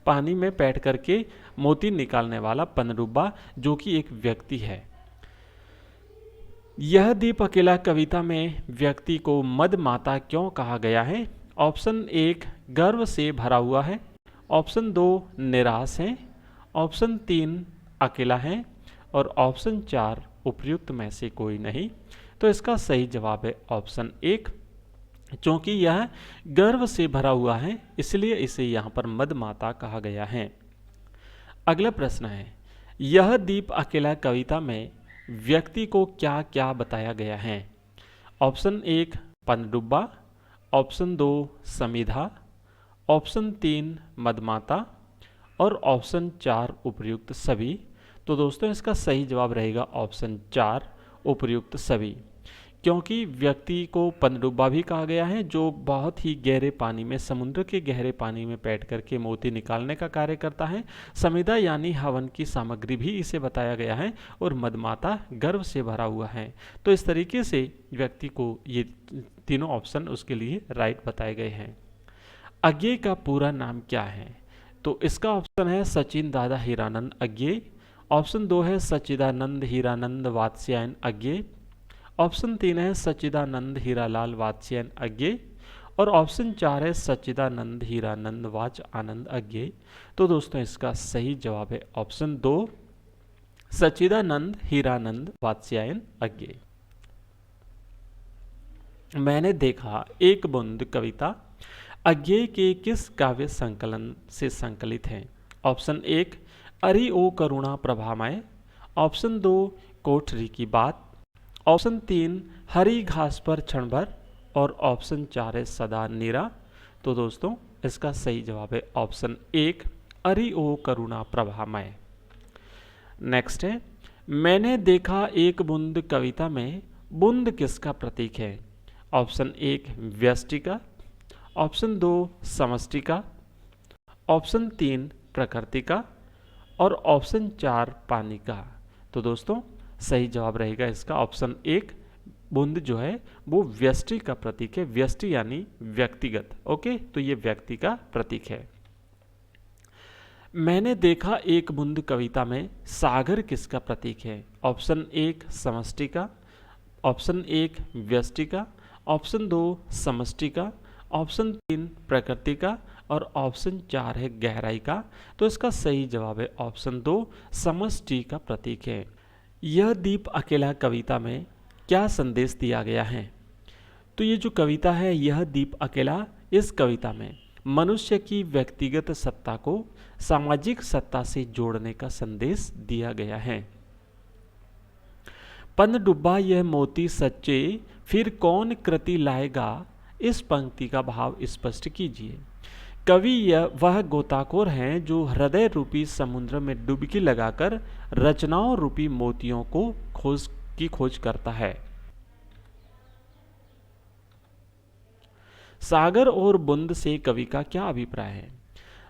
पानी में बैठ करके मोती निकालने वाला पनडुब्बा, जो कि एक व्यक्ति है। यह दीप अकेला कविता में व्यक्ति को मदमाता क्यों कहा गया है? ऑप्शन 1 गर्व से भरा हुआ है, ऑप्शन 2 निराश है, ऑप्शन 3 अकेला है और ऑप्शन 4 उपयुक्त में से कोई नहीं। तो इसका सही जवाब है ऑप्शन 1। क्योंकि यह गर्व से भरा हुआ है इसलिए इसे यहाँ पर मदमाता कहा गया है। अगला प्रश्न है, यह दीप अकेला कविता में व्यक्ति को क्या क्या बताया गया है? ऑप्शन 1 पनडुब्बा, ऑप्शन 2 समिधा, ऑप्शन 3 मदमाता और ऑप्शन 4 उपयुक्त सभी। तो दोस्तों इसका सही जवाब रहेगा ऑप्शन 4 उपयुक्त सभी। क्योंकि व्यक्ति को पनडुब्बा भी कहा गया है जो बहुत ही गहरे पानी में, समुद्र के गहरे पानी में बैठ करके मोती निकालने का कार्य करता है। समिधा यानी हवन की सामग्री भी इसे बताया गया है और मदमाता गर्व से भरा हुआ है। तो इस तरीके से व्यक्ति को ये तीनों ऑप्शन उसके लिए राइट बताए गए हैं। अज्ञेय का पूरा नाम क्या है? तो इसका ऑप्शन है सचिन दादा हीरानंद अज्ञेय। ऑप्शन 2 है सच्चिदानंद हीरानंद वात्स्यायन अज्ञेय। ऑप्शन 3 है सच्चिदानंद हीरालाल वात्स्यायन अज्ञेय। और ऑप्शन 4 है सच्चिदानंद हीरानंद वाच आनंद अज्ञेय। तो दोस्तों इसका सही जवाब है ऑप्शन 2 सच्चिदानंद हीरानंद वात्स्यायन अज्ञेय। मैंने देखा एक बूंद कविता अज्ञेय के किस काव्य संकलन से संकलित है? ऑप्शन 1 अरि ओ करुणा प्रभामय। ऑप्शन 2 कोठरी की बात। ऑप्शन 3 हरी घास पर क्षण भर। और ऑप्शन 4 है सदा नीरा। तो दोस्तों इसका सही जवाब है ऑप्शन 1 अरि ओ करुणा प्रभामय। नेक्स्ट है मैंने देखा एक बूंद कविता में बूंद किसका प्रतीक है? ऑप्शन 1 व्यष्टि का। ऑप्शन 2 समष्टि का। ऑप्शन 3 प्रकृति का। और ऑप्शन 4 पानी का। तो दोस्तों सही जवाब रहेगा इसका ऑप्शन 1 बूंद जो है वो व्यष्टि का प्रतीक है। व्यष्टि यानी व्यक्तिगत। ओके, तो ये व्यक्ति का प्रतीक है। मैंने देखा एक बूंद कविता में सागर किसका प्रतीक है? ऑप्शन 1 समष्टि का। ऑप्शन 1 व्यष्टि का। ऑप्शन 2 समष्टि का। ऑप्शन 3 प्रकृति का। और ऑप्शन 4 है गहराई का। तो इसका सही जवाब है ऑप्शन 2 समष्टि का प्रतीक है। यह दीप अकेला कविता में क्या संदेश दिया गया है? तो ये जो कविता है यह दीप अकेला, इस कविता में मनुष्य की व्यक्तिगत सत्ता को सामाजिक सत्ता से जोड़ने का संदेश दिया गया है। पनडुब्बा यह मोती सच्चे फिर कौन कृति लाएगा, इस पंक्ति का भाव स्पष्ट कीजिए। कवि वह गोताखोर हैं जो हृदय रूपी समुद्र में डुबकी लगाकर रचनाओं रूपी मोतियों को खोज करता है। सागर और बूंद से कवि का क्या अभिप्राय है?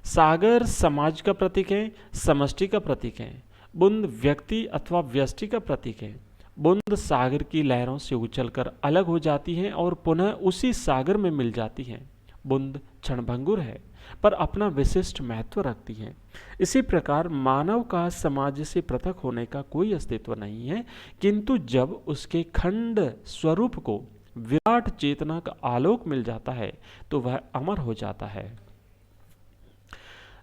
सागर समाज का प्रतीक है, समष्टि का प्रतीक है। बूंद व्यक्ति अथवा व्यष्टि का प्रतीक है। बूंद सागर की लहरों से उछलकर अलग हो जाती है और पुनः उसी सागर में मिल जाती है। बूंद क्षणभंगुर है पर अपना विशिष्ट महत्व रखती है। इसी प्रकार मानव का समाज से पृथक होने का कोई अस्तित्व नहीं है, किंतु जब उसके खंड स्वरूप को विराट चेतना का आलोक मिल जाता है तो वह अमर हो जाता है।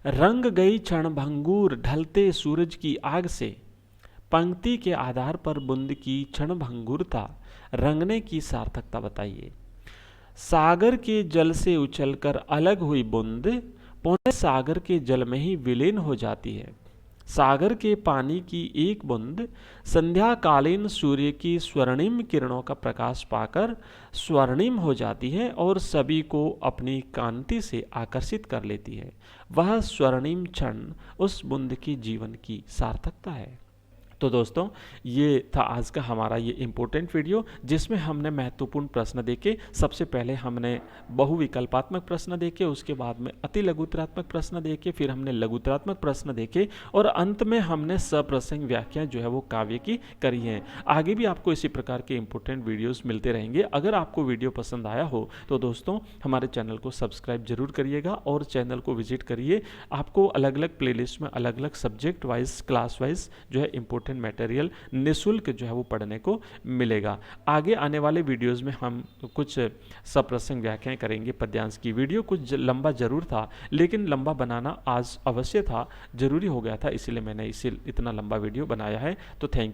रंग गई क्षणभंगुर ढलते सूरज की आग से, पंक्ति के आधार पर बूंद की क्षणभंगुरता रंगने की सार्थकता बताइए। सागर के जल से उछलकर अलग हुई बूंद पुनः सागर के जल में ही विलीन हो जाती है। सागर के पानी की एक बूंद संध्याकालीन सूर्य की स्वर्णिम किरणों का प्रकाश पाकर स्वर्णिम हो जाती है और सभी को अपनी कांति से आकर्षित कर लेती है। वह स्वर्णिम क्षण उस बूंद की जीवन की सार्थकता है। तो दोस्तों ये था आज का हमारा ये इम्पोर्टेंट वीडियो, जिसमें हमने महत्वपूर्ण प्रश्न देखे। सबसे पहले हमने बहुविकल्पात्मक प्रश्न देखे, उसके बाद में अति लघुतरात्मक प्रश्न देखे, फिर हमने लघुतरात्मक प्रश्न देखे और अंत में हमने सप्रसंग व्याख्या जो है वो काव्य की करी है। आगे भी आपको इसी प्रकार के इम्पोर्टेंट वीडियोज़ मिलते रहेंगे। अगर आपको वीडियो पसंद आया हो तो दोस्तों हमारे चैनल को सब्सक्राइब जरूर करिएगा और चैनल को विजिट करिए। आपको अलग अलग प्लेलिस्ट में अलग अलग सब्जेक्ट वाइज क्लास वाइज जो है इम्पोर्टेंट मटेरियल निःशुल्क जो है वो पढ़ने को मिलेगा। आगे आने वाले वीडियोस में हम कुछ सप्रसंग व्याख्याएं करेंगे। पद्यांश की वीडियो कुछ लंबा जरूर था, लेकिन लंबा बनाना आज अवश्य था, जरूरी हो गया था, इसीलिए मैंने इसे इतना लंबा वीडियो बनाया है। तो थैंक यू।